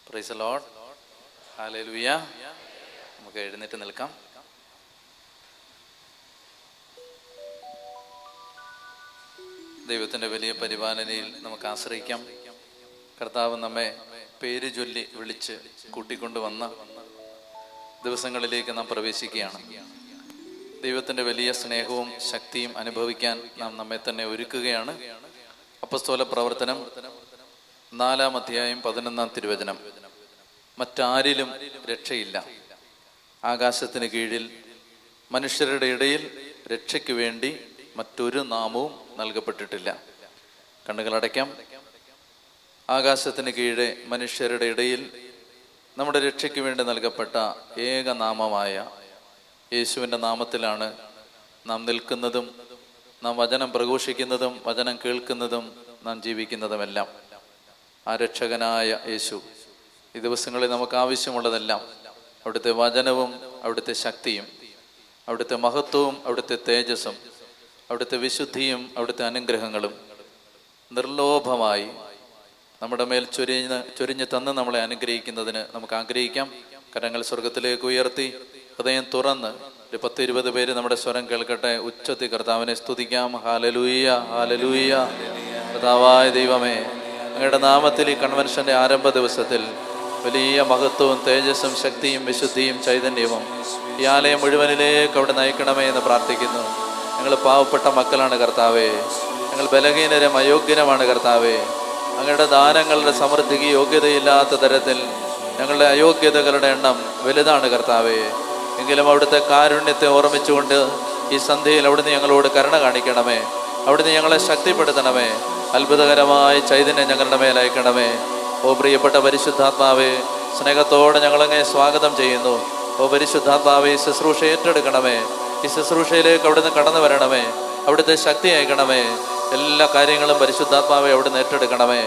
Praise the Lord. Hallelujah. നമുക്ക് എഴുന്നേറ്റ് നിൽക്കാം. ദൈവത്തിൻ്റെ വലിയ പരിപാലനയിൽ നമുക്ക് ആശ്രയിക്കാം. കർത്താവ് നമ്മെ പേര് ചൊല്ലി വിളിച്ച് കൂട്ടിക്കൊണ്ടുവന്ന ദിവസങ്ങളിലേക്ക് നാം പ്രവേശിക്കുകയാണ്. ദൈവത്തിൻ്റെ വലിയ സ്നേഹവും ശക്തിയും അനുഭവിക്കാൻ നാം നമ്മെ തന്നെ ഒരുക്കുകയാണ്. അപ്പോസ്തല പ്രവർത്തനം 4-ാം അധ്യായം 11-ാം തിരുവചനം. മറ്റാരിലും രക്ഷയില്ല, ആകാശത്തിന് കീഴിൽ മനുഷ്യരുടെ ഇടയിൽ രക്ഷയ്ക്ക് വേണ്ടി മറ്റൊരു നാമവും നൽകപ്പെട്ടിട്ടില്ല. കണ്ണുകളടയ്ക്കാം. ആകാശത്തിന് കീഴെ മനുഷ്യരുടെ ഇടയിൽ നമ്മുടെ രക്ഷയ്ക്ക് വേണ്ടി നൽകപ്പെട്ട ഏക നാമമായ യേശുവിൻ്റെ നാമത്തിലാണ് നാം നിൽക്കുന്നതും, നാം വചനം പ്രഘോഷിക്കുന്നതും, വചനം കേൾക്കുന്നതും, നാം ജീവിക്കുന്നതുമെല്ലാം. ആ രക്ഷകനായ യേശു ഈ ദിവസങ്ങളിൽ നമുക്ക് ആവശ്യമുള്ളതെല്ലാം, അവിടുത്തെ വചനവും അവിടുത്തെ ശക്തിയും അവിടുത്തെ മഹത്വവും അവിടുത്തെ തേജസ്സും അവിടുത്തെ വിശുദ്ധിയും അവിടുത്തെ അനുഗ്രഹങ്ങളും നിർലോഭമായി നമ്മുടെ മേൽ ചൊരിഞ്ഞ് തന്ന് നമ്മളെ അനുഗ്രഹിക്കുന്നതിന് നമുക്ക് ആഗ്രഹിക്കാം. കരങ്ങൾ സ്വർഗത്തിലേക്ക് ഉയർത്തി ഹൃദയം തുറന്ന് ഒരു 10-20 പേര് നമ്മുടെ സ്വരം കേൾക്കട്ടെ. ഉച്ചത്തിൽ കർത്താവിനെ സ്തുതിക്കാം. Hallelujah, hallelujah. കർത്താവായ ദൈവമേ, അങ്ങയുടെ നാമത്തിൽ ഈ കൺവെൻഷന്റെ ആരംഭ ദിവസത്തിൽ വലിയ മഹത്വവും തേജസ്സും ശക്തിയും വിശുദ്ധിയും ചൈതന്യവും ഈ ആലയം മുഴുവനിലേക്ക് അവിടെ നയിക്കണമേ എന്ന് പ്രാർത്ഥിക്കുന്നു. ഞങ്ങൾ പാവപ്പെട്ട മക്കളാണ് കർത്താവേ, ഞങ്ങൾ ബലഹീനരും അയോഗ്യനുമാണ് കർത്താവേ. അങ്ങയുടെ ദാനങ്ങളുടെ സമൃദ്ധിക്ക് യോഗ്യതയില്ലാത്ത തരത്തിൽ ഞങ്ങളുടെ അയോഗ്യതകളുടെ എണ്ണം വലുതാണ് കർത്താവേ. എങ്കിലും അവിടുത്തെ കാരുണ്യത്തെ ഓർമ്മിച്ചുകൊണ്ട് ഈ സന്ധ്യയിൽ അവിടുന്ന് ഞങ്ങളോട് കരുണ കാണിക്കണമേ. അവിടുന്ന് ഞങ്ങളെ ശക്തിപ്പെടുത്തണമേ. അത്ഭുതകരമായ ചൈതന്യം ഞങ്ങളുടെ മേലയക്കണമേ. ഓ പ്രിയപ്പെട്ട പരിശുദ്ധാത്മാവേ, സ്നേഹത്തോടെ ഞങ്ങളങ്ങേ സ്വാഗതം ചെയ്യുന്നു. ഓ പരിശുദ്ധാത്മാവേ, ഈ ശുശ്രൂഷ ഏറ്റെടുക്കണമേ. ഈ ശുശ്രൂഷയിലേക്ക് അവിടുന്ന് കടന്നു വരണമേ. അവിടുത്തെ ശക്തി അയക്കണമേ. എല്ലാ കാര്യങ്ങളും പരിശുദ്ധാത്മാവെ അവിടുന്ന് ഏറ്റെടുക്കണമേ.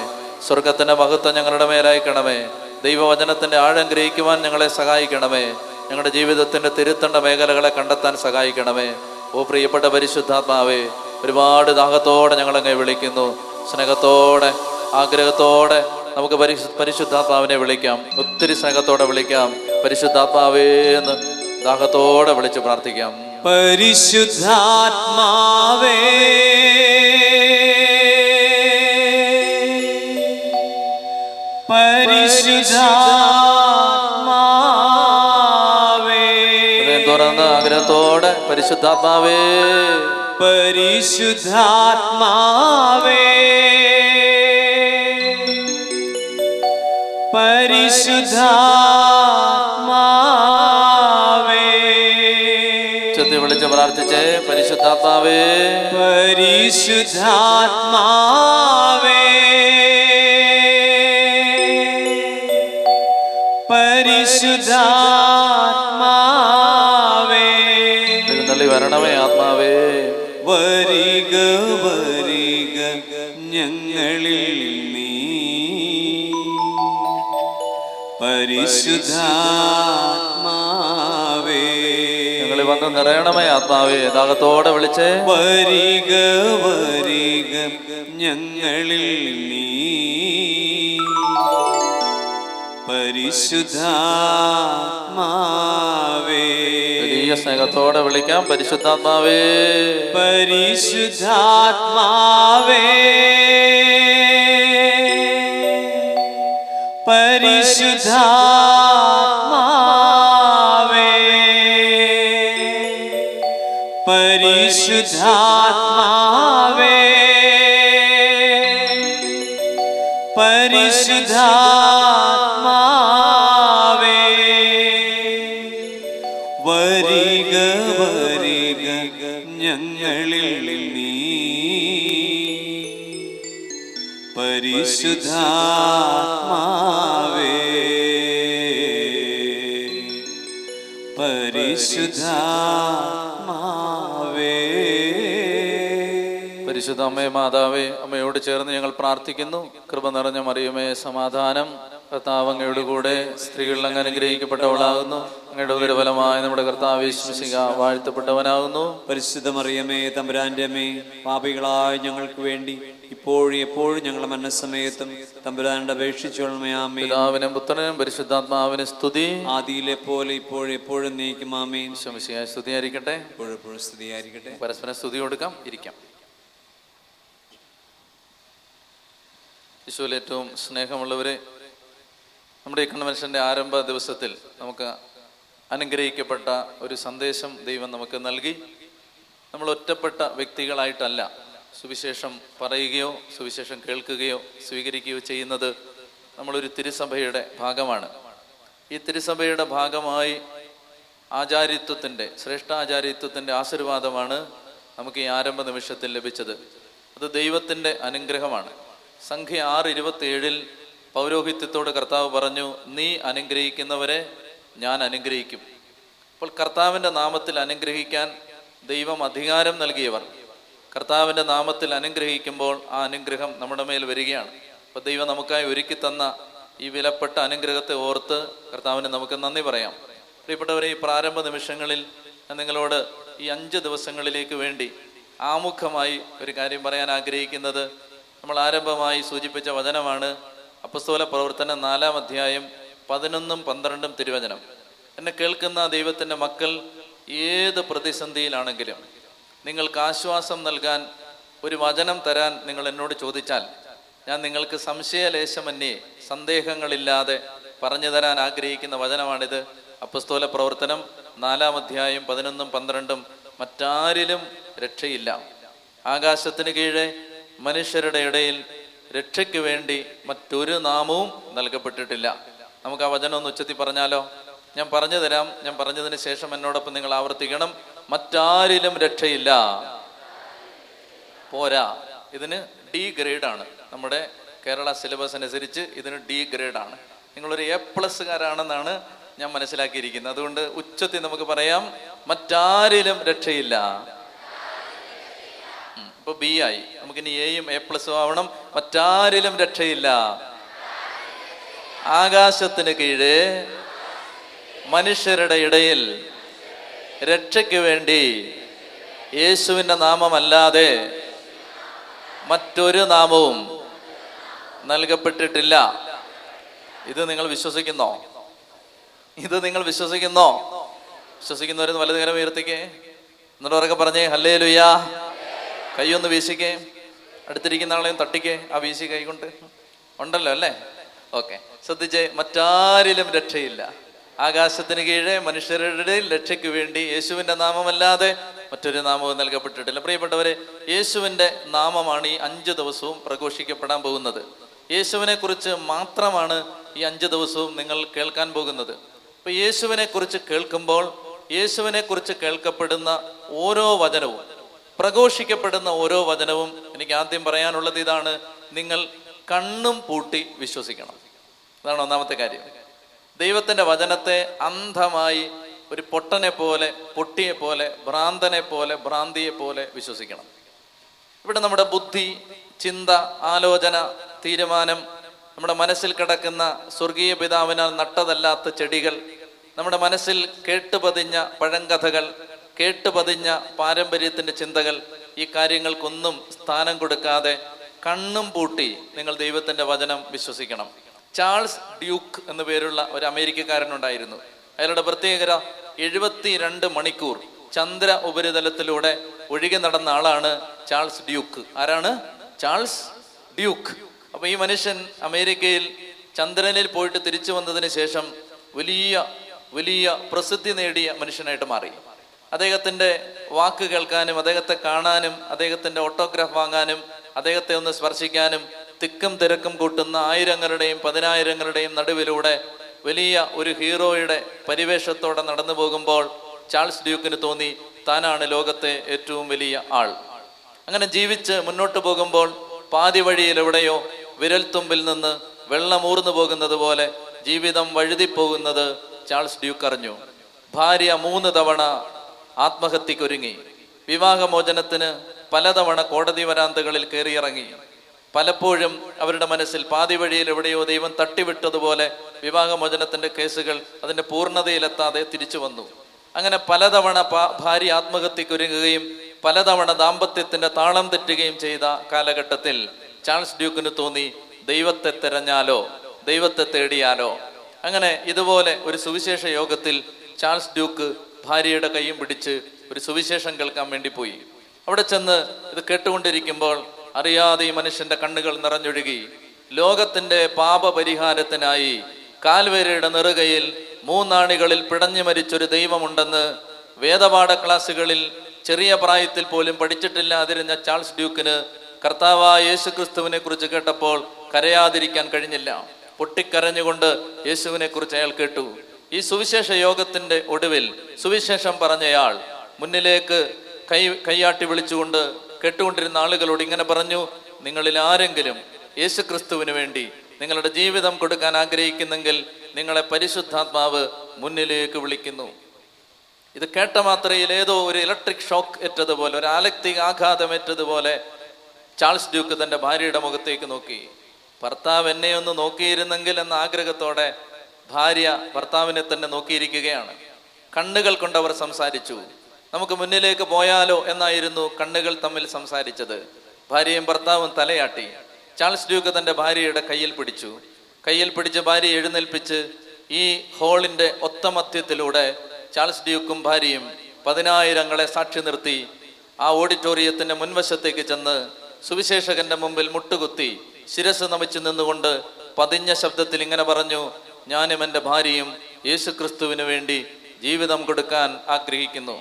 സ്വർഗത്തിൻ്റെ മഹത്വം ഞങ്ങളുടെ മേലയക്കണമേ. ദൈവവചനത്തിൻ്റെ ആഴം ഗ്രഹിക്കുവാൻ ഞങ്ങളെ സഹായിക്കണമേ. ഞങ്ങളുടെ ജീവിതത്തിൻ്റെ തിരുത്തേണ്ട മേഖലകളെ കണ്ടെത്താൻ സഹായിക്കണമേ. ഓ പ്രിയപ്പെട്ട പരിശുദ്ധാത്മാവേ, ഒരുപാട് ദാഹത്തോടെ ഞങ്ങളങ്ങ് വിളിക്കുന്നു. സ്നേഹത്തോടെ ആഗ്രഹത്തോടെ നമുക്ക് പരിശുദ്ധാത്മാവിനെ വിളിക്കാം. ഒത്തിരി സ്നേഹത്തോടെ വിളിക്കാം. പരിശുദ്ധാത്മാവേ എന്ന് ദാഹത്തോടെ വിളിച്ച് പ്രാർത്ഥിക്കാം. പരിശുദ്ധാത്മാവേ, പരിശുദ്ധാത്മാവേ, തുറന്ന് ആഗ്രഹത്തോടെ പരിശുദ്ധാത്മാവേ, പരിശുദ്ധാത്മാവേ, പരിശുദ്ധാത്മാവേ, ചെത്തി വിളിച്ച് പ്രാർത്ഥിച്ചേ. പരിശുദ്ധാത്മാവേ, പരിശുദ്ധാത്മാവേ, പരിശുദ്ധാത്മാവേ, തള്ളി വരണമേ ആത്മാവേ. വരിക വരിക ഞങ്ങളിൽ നീ, പരിശുദ്ധാത്മാവേ, ഞങ്ങളിൽ വന്ന് നിറയണമേ ആത്മാവേ. ദാഹത്തോടെ വിളിച്ചേ. വരിക വരിക ഞങ്ങളിൽ നീ, പരിശുദ്ധാത്മാവേ. വലിയ സ്നേഹത്തോടെ വിളിക്കാം. പരിശുദ്ധാത്മാവേ, പരിശുദ്ധാത്മാവേ, പരിശുദ്ധാത്മാവേ, പരിശുദ്ധാത്മാവേ, പരിശുദ്ധാത്മാവേ, വരിക വരിക ഞങ്ങളിൽ നീ, പരിശുദ്ധാത്മാവേ, പരിശുദ്ധാത്മാവേ. പരിശുദ്ധ അമ്മേ മാതാവേ, അമ്മയോട് ചേർന്ന് ഞങ്ങൾ പ്രാർത്ഥിക്കുന്നു. കൃപ നിറഞ്ഞ മറിയമേ, സമാധാനം. കർത്താവ് അങ്ങയുടെ കൂടെ സ്ത്രീകളിൽ അങ്ങ് അനുഗ്രഹിക്കപ്പെട്ടവളാകുന്നു. അങ്ങയുടെ ഉദരഫലമായ നമ്മുടെ കർത്താവ് യേശു മിശിഹ വാഴ്ത്തപ്പെട്ടവനാകുന്നു. പരിശുദ്ധ മറിയമേ, തമ്പുരാന്റെ അമ്മേ, പാപികളായ ഞങ്ങൾക്ക് വേണ്ടി ഇപ്പോഴും എപ്പോഴും ഞങ്ങളുടെ മനസ്സമയത്തും തമ്പുരാനോട് അപേക്ഷിച്ചോളമേ. ആമേൻ. പിതാവിനും പുത്രനും പരിശുദ്ധാത്മാവിനും സ്തുതി, ആദിയിലെ പോലെ ഇപ്പോഴും എപ്പോഴും നീക്കും. ആമേൻ. ശംസിയായ സ്തുതിയായിരിക്കട്ടെ. എപ്പോഴും സ്തുതിയായിരിക്കട്ടെ. പരസ്പരം സ്തുതി കൊടുക്കാം, ഇരിക്കാം. ഈശോയിൽ ഏറ്റവും സ്നേഹമുള്ളവരെ, നമ്മുടെ ഈ കൺവെൻഷന്റെ ആരംഭ ദിവസത്തിൽ നമുക്ക് അനുഗ്രഹിക്കപ്പെട്ട ഒരു സന്ദേശം ദൈവം നമുക്ക് നൽകി. നമ്മൾ ഒറ്റപ്പെട്ട വ്യക്തികളായിട്ടല്ല സുവിശേഷം പറയുകയോ സുവിശേഷം കേൾക്കുകയോ സ്വീകരിക്കുകയോ ചെയ്യുന്നത്. നമ്മളൊരു തിരുസഭയുടെ ഭാഗമാണ്. ഈ തിരുസഭയുടെ ഭാഗമായി ആചാര്യത്വത്തിൻ്റെ, ശ്രേഷ്ഠാചാര്യത്വത്തിൻ്റെ ആശീർവാദമാണ് നമുക്ക് ഈ ആരംഭ നിമിഷത്തിൽ ലഭിച്ചത്. അത് ദൈവത്തിൻ്റെ അനുഗ്രഹമാണ്. സംഖ്യ 6:27 പൗരോഹിത്യത്തോട് കർത്താവ് പറഞ്ഞു, നീ അനുഗ്രഹിക്കുന്നവരെ ഞാൻ അനുഗ്രഹിക്കും. അപ്പോൾ കർത്താവിൻ്റെ നാമത്തിൽ അനുഗ്രഹിക്കാൻ ദൈവം അധികാരം നൽകിയവർ കർത്താവിൻ്റെ നാമത്തിൽ അനുഗ്രഹിക്കുമ്പോൾ ആ അനുഗ്രഹം നമ്മുടെ മേൽ വരികയാണ്. അപ്പോൾ ദൈവം നമുക്കായി ഒരുക്കി തന്ന ഈ വിലപ്പെട്ട അനുഗ്രഹത്തെ ഓർത്ത് കർത്താവിന് നമുക്ക് നന്ദി പറയാം. പ്രിയപ്പെട്ടവരെ, ഈ പ്രാരംഭ നിമിഷങ്ങളിൽ ഞാൻ നിങ്ങളോട് ഈ 5 ദിവസങ്ങളിലേക്ക് വേണ്ടി ആമുഖമായി ഒരു കാര്യം പറയാൻ ആഗ്രഹിക്കുന്നത്, നമ്മൾ ആരംഭമായി സൂചിപ്പിച്ച വചനമാണ് അപ്പസ്തോല പ്രവർത്തനം 4-ാം അധ്യായം 11-12 തിരുവചനം. എന്നെ കേൾക്കുന്ന ദൈവത്തിൻ്റെ മക്കൾ ഏത് പ്രതിസന്ധിയിലാണെങ്കിലും നിങ്ങൾക്ക് ആശ്വാസം നൽകാൻ, ഒരു വചനം തരാൻ നിങ്ങൾ എന്നോട് ചോദിച്ചാൽ ഞാൻ നിങ്ങൾക്ക് സംശയലേശമന്യേ, സന്ദേഹങ്ങളില്ലാതെ പറഞ്ഞു തരാൻ ആഗ്രഹിക്കുന്ന വചനമാണിത്. അപ്പസ്തോല പ്രവർത്തനം 4-ാം അധ്യായം 11-12. മറ്റാരിലും രക്ഷയില്ല, ആകാശത്തിന് കീഴെ മനുഷ്യരുടെ ഇടയിൽ രക്ഷയ്ക്ക് വേണ്ടി മറ്റൊരു നാമവും നൽകപ്പെട്ടിട്ടില്ല. നമുക്ക് ആ വചനം ഒന്ന് ഉച്ചത്തി പറഞ്ഞാലോ? ഞാൻ പറഞ്ഞു തരാം. ഞാൻ പറഞ്ഞതിന് ശേഷം എന്നോടൊപ്പം നിങ്ങൾ ആവർത്തിക്കണം. മറ്റാരിലും രക്ഷയില്ല. പോരാ, ഇതിന് D ഗ്രേഡാണ്. നമ്മുടെ കേരള സിലബസ് അനുസരിച്ച് ഇതിന് D ഗ്രേഡാണ്. നിങ്ങളൊരു A+കാരാണെന്നാണ് ഞാൻ മനസ്സിലാക്കിയിരിക്കുന്നത്. അതുകൊണ്ട് ഉച്ചത്തിൽ നമുക്ക് പറയാം, മറ്റാരിലും രക്ഷയില്ല. ഇപ്പൊ B ആയി. നമുക്കിനി Aയും A+ ആവണം. മറ്റാരിലും രക്ഷയില്ല, ആകാശത്തിന് കീഴേ മനുഷ്യരുടെ ഇടയിൽ രക്ഷയ്ക്ക് വേണ്ടി യേശുവിൻ്റെ നാമമല്ലാതെ മറ്റൊരു നാമവും നൽകപ്പെട്ടിട്ടില്ല. ഇത് നിങ്ങൾ വിശ്വസിക്കുന്നോ? ഇത് നിങ്ങൾ വിശ്വസിക്കുന്നോ? വിശ്വസിക്കുന്നവരെന്ന് വലതുകരം ഉയർത്തിക്കേ. എന്നിട്ട് ഉറക്കെ പറഞ്ഞേ ഹല്ലേലൂയാ. കൈയൊന്ന് വീശിക്കേ. അടുത്തിരിക്കുന്ന ആളെയും തട്ടിക്കേ. ആ വീശി കൈ കൊണ്ട് ഉണ്ടല്ലോ അല്ലേ? ഓക്കെ, ശ്രദ്ധിച്ചേ. മറ്റാരിലും രക്ഷയില്ല, ആകാശത്തിന് കീഴെ മനുഷ്യരുടെ രക്ഷയ്ക്ക് വേണ്ടി യേശുവിൻ്റെ നാമമല്ലാതെ മറ്റൊരു നാമവും നൽകപ്പെട്ടിട്ടില്ല. പ്രിയപ്പെട്ടവരെ, യേശുവിൻ്റെ നാമമാണ് ഈ 5 ദിവസവും പ്രഘോഷിക്കപ്പെടാൻ പോകുന്നത്. യേശുവിനെ കുറിച്ച് മാത്രമാണ് ഈ 5 ദിവസവും നിങ്ങൾ കേൾക്കാൻ പോകുന്നത്. അപ്പൊ യേശുവിനെ കുറിച്ച് കേൾക്കുമ്പോൾ, യേശുവിനെ കുറിച്ച് കേൾക്കപ്പെടുന്ന ഓരോ വചനവും, പ്രഘോഷിക്കപ്പെടുന്ന ഓരോ വചനവും, എനിക്ക് ആദ്യം പറയാനുള്ളത് ഇതാണ്: നിങ്ങൾ കണ്ണും പൂട്ടി വിശ്വസിക്കണം. അതാണ് ഒന്നാമത്തെ കാര്യം. ദൈവത്തിൻ്റെ വചനത്തെ അന്ധമായി ഒരു പൊട്ടനെ പോലെ, പൊട്ടിയെ പോലെ, ഭ്രാന്തനെ പോലെ, ഭ്രാന്തിയെ പോലെ വിശ്വസിക്കണം. ഇവിടെ നമ്മുടെ ബുദ്ധി, ചിന്ത, ആലോചന, തീരുമാനം, നമ്മുടെ മനസ്സിൽ കിടക്കുന്ന സ്വർഗീയ പിതാവിനാൽ നട്ടതല്ലാത്ത ചെടികൾ, നമ്മുടെ മനസ്സിൽ കേട്ടുപതിഞ്ഞ പഴങ്കഥകൾ, കേട്ടുപതിഞ്ഞ പാരമ്പര്യത്തിൻ്റെ ചിന്തകൾ, ഈ കാര്യങ്ങൾക്കൊന്നും സ്ഥാനം കൊടുക്കാതെ കണ്ണും പൂട്ടി നിങ്ങൾ ദൈവത്തിൻ്റെ വചനം വിശ്വസിക്കണം. ചാൾസ് ഡ്യൂക്ക് എന്നു പേരുള്ള ഒരു അമേരിക്കക്കാരനുണ്ടായിരുന്നു. അയാളുടെ പ്രത്യേകത 72 മണിക്കൂർ ചന്ദ്ര ഉപരിതലത്തിലൂടെ ഒഴുകി നടന്ന ആളാണ് ചാൾസ് ഡ്യൂക്ക്. ആരാണ്? Charles Duke. അപ്പൊ ഈ മനുഷ്യൻ അമേരിക്കയിൽ ചന്ദ്രനിൽ പോയിട്ട് തിരിച്ചു വന്നതിന് ശേഷം വലിയ വലിയ പ്രസിദ്ധി നേടിയ മനുഷ്യനായിട്ട് മാറി. അദ്ദേഹത്തിൻ്റെ വാക്ക് കേൾക്കാനും, അദ്ദേഹത്തെ കാണാനും, അദ്ദേഹത്തിൻ്റെ ഓട്ടോഗ്രാഫ് വാങ്ങാനും, അദ്ദേഹത്തെ ഒന്ന് സ്പർശിക്കാനും തിക്കും തിരക്കും കൂട്ടുന്ന ആയിരങ്ങളുടെയും പതിനായിരങ്ങളുടെയും നടുവിലൂടെ വലിയ ഒരു ഹീറോയുടെ പരിവേഷത്തോടെ നടന്നു പോകുമ്പോൾ ചാൾസ് ഡ്യൂക്കിന് തോന്നി താനാണ് ലോകത്തെ ഏറ്റവും വലിയ ആൾ. അങ്ങനെ ജീവിച്ച് മുന്നോട്ട് പോകുമ്പോൾ പാതി വഴിയിൽ എവിടെയോ വിരൽത്തുമ്പിൽ നിന്ന് വെള്ളമൂർന്നു പോകുന്നത് പോലെ ജീവിതം വഴുതിപ്പോകുന്നത് ചാൾസ് ഡ്യൂക്ക് അറിഞ്ഞു. ഭാര്യ 3 തവണ ആത്മഹത്യക്കൊരുങ്ങി. വിവാഹമോചനത്തിന് പലതവണ കോടതി വരാന്തകളിൽ കയറിയിറങ്ങി. പലപ്പോഴും അവരുടെ മനസ്സിൽ പാതി വഴിയിൽ എവിടെയോ ദൈവം തട്ടിവിട്ടതുപോലെ വിവാഹമോചനത്തിന്റെ കേസുകൾ അതിന്റെ പൂർണ്ണതയിലെത്താതെ തിരിച്ചു വന്നു. അങ്ങനെ പലതവണ ഭാര്യ ആത്മഹത്യക്കൊരുങ്ങുകയും പലതവണ ദാമ്പത്യത്തിന്റെ താളം തെറ്റുകയും ചെയ്ത കാലഘട്ടത്തിൽ ചാൾസ് ഡ്യൂക്കിന് തോന്നി, ദൈവത്തെ തിരഞ്ഞാലോ, ദൈവത്തെ തേടിയാലോ. അങ്ങനെ ഇതുപോലെ ഒരു സുവിശേഷ യോഗത്തിൽ ചാൾസ് ഡ്യൂക്ക് ഭാര്യയുടെ കൈയും പിടിച്ച് ഒരു സുവിശേഷം കേൾക്കാൻ വേണ്ടി പോയി. അവിടെ ചെന്ന് ഇത് കേട്ടുകൊണ്ടിരിക്കുമ്പോൾ അറിയാതെ ഈ മനുഷ്യന്റെ കണ്ണുകൾ നിറഞ്ഞൊഴുകി. ലോകത്തിന്റെ പാപപരിഹാരത്തിനായി കാൽവരിയുടെ നെറുകയിൽ 3 ആണികളിൽ പിടഞ്ഞു മരിച്ചൊരു ദൈവമുണ്ടെന്ന് വേദപാഠ ക്ലാസ്സുകളിൽ ചെറിയ പ്രായത്തിൽ പോലും പഠിച്ചിട്ടില്ലാതിരുന്ന ചാൾസ് ഡ്യൂക്കിന് കർത്താവായ യേശു ക്രിസ്തുവിനെ കുറിച്ച് കേട്ടപ്പോൾ കരയാതിരിക്കാൻ കഴിഞ്ഞില്ല. പൊട്ടിക്കരഞ്ഞുകൊണ്ട് യേശുവിനെ കുറിച്ച് അയാൾ കേട്ടു. ഈ സുവിശേഷ യോഗത്തിന്റെ ഒടുവിൽ സുവിശേഷം പറഞ്ഞയാൾ മുന്നിലേക്ക് കൈയാട്ടി വിളിച്ചുകൊണ്ട് കേട്ടുകൊണ്ടിരുന്ന ആളുകളോട് ഇങ്ങനെ പറഞ്ഞു, നിങ്ങളിൽ ആരെങ്കിലും യേശു ക്രിസ്തുവിന് വേണ്ടി നിങ്ങളുടെ ജീവിതം കൊടുക്കാൻ ആഗ്രഹിക്കുന്നെങ്കിൽ നിങ്ങളെ പരിശുദ്ധാത്മാവ് മുന്നിലേക്ക് വിളിക്കുന്നു. ഇത് കേട്ട മാത്രയിൽ ഏതോ ഒരു ഇലക്ട്രിക് ഷോക്ക് ഏറ്റതുപോലെ, ഒരു ആലക്തിക ആഘാതം ഏറ്റതുപോലെ ചാൾസ് ഡ്യൂക്ക് തന്റെ ഭാര്യയുടെ മുഖത്തേക്ക് നോക്കി. ഭർത്താവ് എന്നെ ഒന്ന് നോക്കിയിരുന്നെങ്കിൽ എന്ന ആഗ്രഹത്തോടെ ഭാര്യ ഭർത്താവിനെ തന്നെ നോക്കിയിരിക്കുകയാണ്. കണ്ണുകൾ കൊണ്ടവർ സംസാരിച്ചു. നമുക്ക് മുന്നിലേക്ക് പോയാലോ എന്നായിരുന്നു കണ്ണുകൾ തമ്മിൽ സംസാരിച്ചത്. ഭാര്യയും ഭർത്താവും തലയാട്ടി. ചാൾസ് ഡ്യൂക്ക് തന്റെ ഭാര്യയുടെ കയ്യിൽ പിടിച്ച് ഭാര്യയെ എഴുന്നേൽപ്പിച്ച് ഈ ഹോളിന്റെ ഒത്ത മധ്യത്തിലൂടെ ചാൾസ് ഡ്യൂക്കും ഭാര്യയും 10,000 സാക്ഷി നിർത്തി ആ ഓഡിറ്റോറിയത്തിന്റെ മുൻവശത്തേക്ക് ചെന്ന് സുവിശേഷകന്റെ മുമ്പിൽ മുട്ടുകുത്തി ശിരസ് നമിച്ചു നിന്നുകൊണ്ട് പതിഞ്ഞ ശബ്ദത്തിൽ ഇങ്ങനെ പറഞ്ഞു, ഞാനും എൻ്റെ ഭാര്യയും യേശു ക്രിസ്തുവിന് വേണ്ടി ജീവിതം കൊടുക്കാൻ ആഗ്രഹിക്കുന്നു.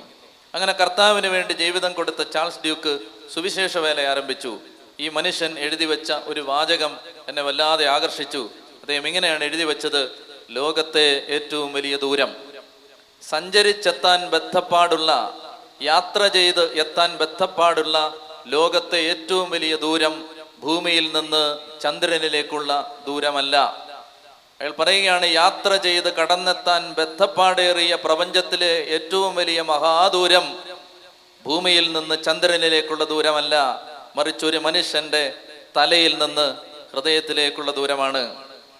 അങ്ങനെ കർത്താവിന് വേണ്ടി ജീവിതം കൊടുത്ത ചാൾസ് ഡ്യൂക്ക് സുവിശേഷ വേല ആരംഭിച്ചു. ഈ മനുഷ്യൻ എഴുതി വെച്ച ഒരു വാചകം എന്നെ വല്ലാതെ ആകർഷിച്ചു. അദ്ദേഹം ഇങ്ങനെയാണ് എഴുതി വെച്ചത്: ലോകത്തെ ഏറ്റവും വലിയ ദൂരം സഞ്ചരിച്ചെത്താൻ ബദ്ധപ്പാടുള്ള, യാത്ര ചെയ്ത് എത്താൻ ബദ്ധപ്പാടുള്ള ലോകത്തെ ഏറ്റവും വലിയ ദൂരം ഭൂമിയിൽ നിന്ന് ചന്ദ്രനിലേക്കുള്ള ദൂരമല്ല. അയാൾ പറയുകയാണ്, യാത്ര ചെയ്ത് കടന്നെത്താൻ ബദ്ധപ്പാടേറിയ പ്രപഞ്ചത്തിലെ ഏറ്റവും വലിയ മഹാദൂരം ഭൂമിയിൽ നിന്ന് ചന്ദ്രനിലേക്കുള്ള ദൂരമല്ല, മറിച്ച് ഒരു മനുഷ്യന്റെ തലയിൽ നിന്ന് ഹൃദയത്തിലേക്കുള്ള ദൂരമാണ്.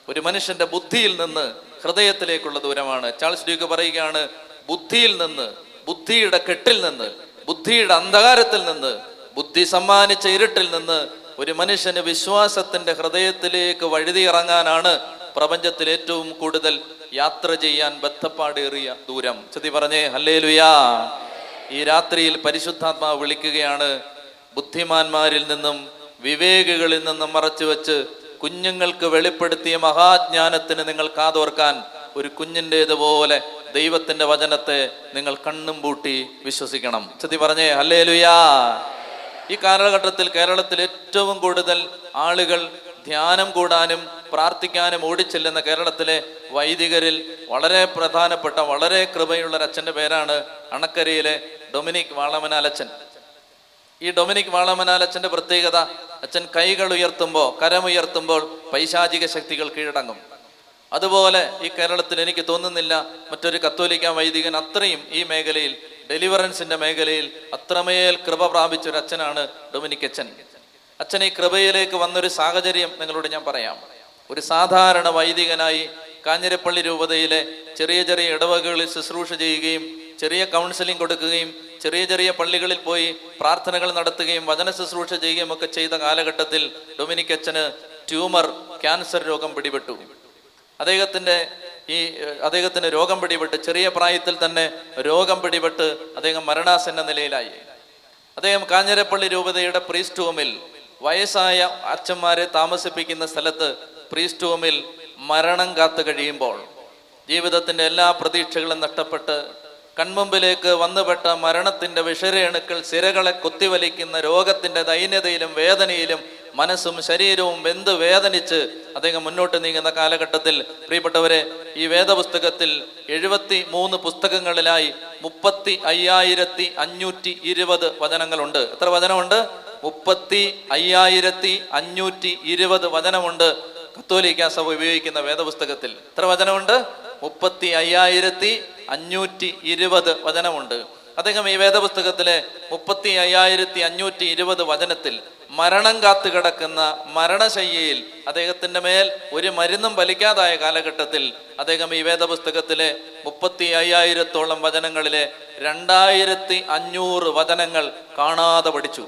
ഒരു മനുഷ്യന്റെ ബുദ്ധിയിൽ നിന്ന് ഹൃദയത്തിലേക്കുള്ള ദൂരമാണ്. ചാൾസ് ഡ്യൂക്ക് പറയുകയാണ്, ബുദ്ധിയിൽ നിന്ന്, ബുദ്ധിയുടെ കെട്ടിൽ നിന്ന്, ബുദ്ധിയുടെ അന്ധകാരത്തിൽ നിന്ന്, ബുദ്ധി സമ്മാനിച്ച ഇരുട്ടിൽ നിന്ന് ഒരു മനുഷ്യന് വിശ്വാസത്തിന്റെ ഹൃദയത്തിലേക്ക് വഴുതിയിറങ്ങാനാണ് പ്രപഞ്ചത്തിൽ ഏറ്റവും കൂടുതൽ യാത്ര ചെയ്യാൻ ബദ്ധപ്പാടേറിയ ദൂരം. ചൊല്ലി പറഞ്ഞേ ഹല്ലേലൂയാ. ഈ രാത്രിയിൽ പരിശുദ്ധാത്മാവ് വിളിക്കുകയാണ്, ബുദ്ധിമാന്മാരിൽ നിന്നും വിവേകികളിൽ നിന്നും മറച്ചു വെച്ച് കുഞ്ഞുങ്ങൾക്ക് വെളിപ്പെടുത്തിയ മഹാജ്ഞാനത്തിന് നിങ്ങൾ കാതോർക്കാൻ ഒരു കുഞ്ഞിൻ്റെതുപോലെ ദൈവത്തിന്റെ വചനത്തെ നിങ്ങൾ കണ്ണും പൂട്ടി വിശ്വസിക്കണം. ചൊല്ലി പറഞ്ഞേ ഹല്ലേലൂയാ. ഈ കാലഘട്ടത്തിൽ കേരളത്തിൽ ഏറ്റവും കൂടുതൽ ആളുകൾ ധ്യാനം കൂടാനും പ്രാർത്ഥിക്കാനും ഓടിച്ചെല്ലുന്ന കേരളത്തിലെ വൈദികരിൽ വളരെ പ്രധാനപ്പെട്ട, വളരെ കൃപയുള്ള ഒരു അച്ഛൻ്റെ പേരാണ് അണക്കരയിലെ ഡൊമിനിക് വാളമനാലച്ഛൻ. ഈ ഡൊമിനിക് വാളമനാലച്ഛൻ്റെ പ്രത്യേകത, അച്ഛൻ കൈകൾ ഉയർത്തുമ്പോൾ, കരമുയർത്തുമ്പോൾ പൈശാചിക ശക്തികൾ കീഴടങ്ങും. അതുപോലെ ഈ കേരളത്തിൽ എനിക്ക് തോന്നുന്നില്ല മറ്റൊരു കത്തോലിക്ക വൈദികൻ അത്രയും ഈ മേഖലയിൽ, ഡെലിവറൻസിന്റെ മേഖലയിൽ അത്രമേൽ കൃപ പ്രാപിച്ചൊരു അച്ഛനാണ് ഡൊമിനിക് അച്ഛൻ. അച്ഛൻ ഈ കൃപയിലേക്ക് വന്നൊരു സാഹചര്യം നിങ്ങളോട് ഞാൻ പറയാം. ഒരു സാധാരണ വൈദികനായി കാഞ്ഞിരപ്പള്ളി രൂപതയിലെ ചെറിയ ചെറിയ ഇടവകകളിൽ ശുശ്രൂഷ ചെയ്യുകയും ചെറിയ കൗൺസിലിംഗ് കൊടുക്കുകയും ചെറിയ ചെറിയ പള്ളികളിൽ പോയി പ്രാർത്ഥനകൾ നടത്തുകയും വചന ശുശ്രൂഷ ചെയ്യുകയും ഒക്കെ ചെയ്ത കാലഘട്ടത്തിൽ ഡൊമിനിക് അച്ഛന് ട്യൂമർ, ക്യാൻസർ രോഗം പിടിപെട്ടു. അദ്ദേഹത്തിന് രോഗം പിടിപെട്ട് ചെറിയ പ്രായത്തിൽ തന്നെ രോഗം പിടിപെട്ട് അദ്ദേഹം മരണാസന്ന നിലയിലായി. അദ്ദേഹം കാഞ്ഞിരപ്പള്ളി രൂപതയുടെ പ്രീസ്റ്റ് ഹോമിൽ, വയസ്സായ അച്ഛന്മാരെ താമസിപ്പിക്കുന്ന സ്ഥലത്ത് പ്രീസ്റ്റ് ഹോമിൽ മരണം കാത്തു കഴിയുമ്പോൾ, ജീവിതത്തിന്റെ എല്ലാ പ്രതീക്ഷകളും നഷ്ടപ്പെട്ട് കൺമുമ്പിലേക്ക് വന്നുപെട്ട മരണത്തിന്റെ വിഷരേണുക്കൾ സിരകളെ കുത്തിവലിക്കുന്ന രോഗത്തിന്റെ ദൈന്യതയിലും വേദനയിലും മനസ്സും ശരീരവും വെന്ത് വേദനിച്ച് അദ്ദേഹം മുന്നോട്ട് നീങ്ങുന്ന കാലഘട്ടത്തിൽ, പ്രിയപ്പെട്ടവരെ, ഈ വേദപുസ്തകത്തിൽ 73 പുസ്തകങ്ങളിലായി 35,520 വചനങ്ങളുണ്ട്. എത്ര വചനമുണ്ട്? 35,520 വചനമുണ്ട് കത്തോലിക്ക സഭ ഉപയോഗിക്കുന്ന വേദപുസ്തകത്തിൽ. എത്ര വചനമുണ്ട്? 35,520 വചനമുണ്ട്. അദ്ദേഹം ഈ വേദപുസ്തകത്തിലെ 35,520 വചനത്തിൽ മരണം കാത്തു കിടക്കുന്ന മരണശയ്യയിൽ അദ്ദേഹത്തിന്റെ മേൽ ഒരു മരുന്നും ഫലിക്കാതായ കാലഘട്ടത്തിൽ അദ്ദേഹം ഈ വേദപുസ്തകത്തിലെ 35,000-ഓളം വചനങ്ങളിലെ 2,500 വചനങ്ങൾ കാണാതെ പഠിച്ചു.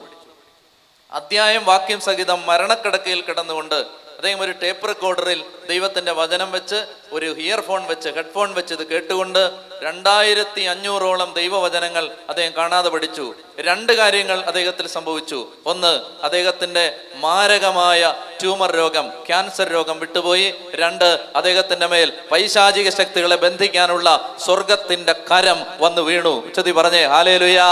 അധ്യായം വാക്യം സഹിതം മരണക്കിടക്കയിൽ കിടന്നുകൊണ്ട് അദ്ദേഹം ഒരു ടേപ്പ് റെക്കോർഡറിൽ ദൈവത്തിന്റെ വചനം വെച്ച്, ഒരു ഇയർഫോൺ വെച്ച്, ഹെഡ്ഫോൺ വെച്ച് ഇത് കേട്ടുകൊണ്ട് 2,500-ഓളം ദൈവവചനങ്ങൾ അദ്ദേഹം കാണാതെ പഠിച്ചു. 2 കാര്യങ്ങൾ അദ്ദേഹത്തിൽ സംഭവിച്ചു. ഒന്ന്, അദ്ദേഹത്തിന്റെ മാരകമായ ട്യൂമർ രോഗം, ക്യാൻസർ രോഗം വിട്ടുപോയി. 2, അദ്ദേഹത്തിന്റെ മേൽ പൈശാചിക ശക്തികളെ ബന്ധിക്കാനുള്ള സ്വർഗത്തിന്റെ കരം വന്നു വീണു. ഉച്ചത്തി പറഞ്ഞേ ഹല്ലേലൂയാ.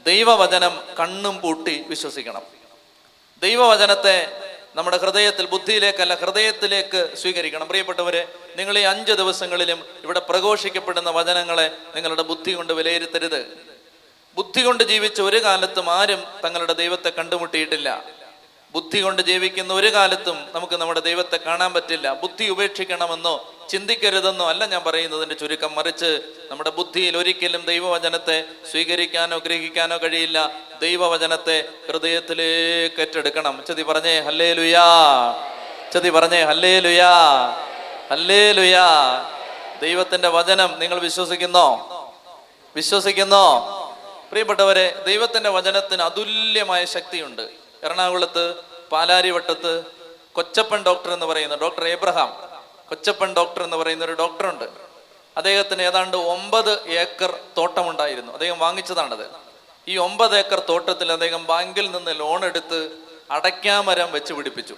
ദൈവവചനം കണ്ണും പൂട്ടി വിശ്വസിക്കണം. ദൈവവചനത്തെ നമ്മുടെ ഹൃദയത്തിൽ, ബുദ്ധിയിലേക്കല്ല ഹൃദയത്തിലേക്ക് സ്വീകരിക്കണം. പ്രിയപ്പെട്ടവരെ, നിങ്ങൾ ഈ 5 ദിവസങ്ങളിലും ഇവിടെ പ്രഘോഷിക്കപ്പെടുന്ന വചനങ്ങളെ നിങ്ങളുടെ ബുദ്ധി കൊണ്ട് വിലയിരുത്തരുത്. ബുദ്ധി കൊണ്ട് ജീവിച്ച ഒരു കാലത്തും ആരും തങ്ങളുടെ ദൈവത്തെ കണ്ടുമുട്ടിയിട്ടില്ല. ബുദ്ധി കൊണ്ട് ജീവിക്കുന്ന ഒരു കാലത്തും നമുക്ക് നമ്മുടെ ദൈവത്തെ കാണാൻ പറ്റില്ല. ബുദ്ധി ഉപേക്ഷിക്കണമെന്നോ ചിന്തിക്കരുതെന്നോ അല്ല ഞാൻ പറയുന്നതിന്റെ ചുരുക്കം. മറിച്ച് നമ്മുടെ ബുദ്ധിയിൽ ഒരിക്കലും ദൈവവചനത്തെ സ്വീകരിക്കാനോ ഗ്രഹിക്കാനോ കഴിയില്ല. ദൈവവചനത്തെ ഹൃദയത്തിലേക്ക് ഏറ്റെടുക്കണം. ചതി പറഞ്ഞേ ഹല്ലേലൂയാ. ചതി പറഞ്ഞേ ഹല്ലേലൂയാ. ഹല്ലേലൂയാ. ദൈവത്തിന്റെ വചനം നിങ്ങൾ വിശ്വസിക്കുന്നോ? പ്രിയപ്പെട്ടവരെ, ദൈവത്തിന്റെ വചനത്തിന് അതുല്യമായ ശക്തിയുണ്ട്. എറണാകുളത്ത് പാലാരിവട്ടത്ത് കൊച്ചപ്പൻ ഡോക്ടർ എന്ന് പറയുന്ന ഡോക്ടർ എബ്രഹാം കൊച്ചപ്പൻ ഡോക്ടർ എന്ന് പറയുന്ന ഒരു ഡോക്ടറുണ്ട്. അദ്ദേഹത്തിന് ഏതാണ്ട് 9 ഏക്കർ തോട്ടമുണ്ടായിരുന്നു. അദ്ദേഹം വാങ്ങിച്ചതാണത്. ഈ 9 ഏക്കർ തോട്ടത്തിൽ അദ്ദേഹം ബാങ്കിൽ നിന്ന് ലോൺ എടുത്ത് അടയ്ക്കാമരം വെച്ച് പിടിപ്പിച്ചു.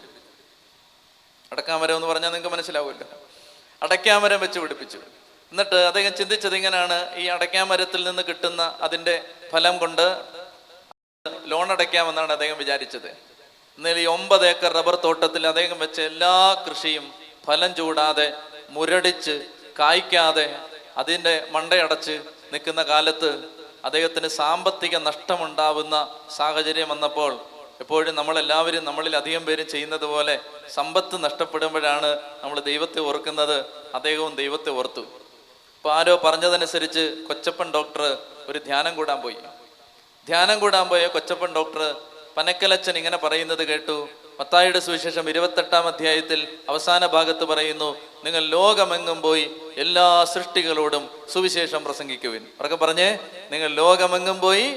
അടയ്ക്കാമരം എന്ന് പറഞ്ഞാൽ നിങ്ങൾക്ക് മനസ്സിലാവുമല്ലോ. അടയ്ക്കാമരം വെച്ച് പിടിപ്പിച്ചു. എന്നിട്ട് അദ്ദേഹം ചിന്തിച്ചത് ഇങ്ങനെയാണ്: ഈ അടയ്ക്കാമരത്തിൽ നിന്ന് കിട്ടുന്ന അതിന്റെ ഫലം കൊണ്ട് ലോൺ അടയ്ക്കാമെന്നാണ് അദ്ദേഹം വിചാരിച്ചത്. എന്നാൽ ഈ 9 ഏക്കർ റബ്ബർ തോട്ടത്തിൽ അദ്ദേഹം വെച്ച എല്ലാ കൃഷിയും ഫലം ചൂടാതെ, മുരടിച്ച്, കായ്ക്കാതെ, അതിൻ്റെ മണ്ടയടച്ച് നിൽക്കുന്ന കാലത്ത് അദ്ദേഹത്തിന് സാമ്പത്തിക നഷ്ടമുണ്ടാവുന്ന സാഹചര്യം വന്നപ്പോൾ, എപ്പോഴും നമ്മളെല്ലാവരും, നമ്മളിൽ അധികം പേരും ചെയ്യുന്നത് പോലെ സമ്പത്ത് നഷ്ടപ്പെടുമ്പോഴാണ് നമ്മൾ ദൈവത്തെ ഓർക്കുന്നത്. അദ്ദേഹവും ദൈവത്തെ ഓർത്തു. അപ്പോൾ ആരോ പറഞ്ഞതനുസരിച്ച് കൊച്ചപ്പൻ ഡോക്ടർ ഒരു ധ്യാനം കൂടാൻ പോയി. ധ്യാനം കൂടാൻ പോയ കൊച്ചപ്പൻ ഡോക്ടർ പനക്കലച്ചൻ ഇങ്ങനെ പറയുന്നത് കേട്ടു. മത്തായിയുടെ സുവിശേഷം 28-ാം അധ്യായത്തിൽ അവസാന ഭാഗത്ത് പറയുന്നു, നിങ്ങൾ ലോകമെങ്ങും പോയി എല്ലാ സൃഷ്ടികളോടും സുവിശേഷം പ്രസംഗിക്കുവിൻ. അവരൊക്കെ പറഞ്ഞേ, നിങ്ങൾ ലോകമെങ്ങും പോയി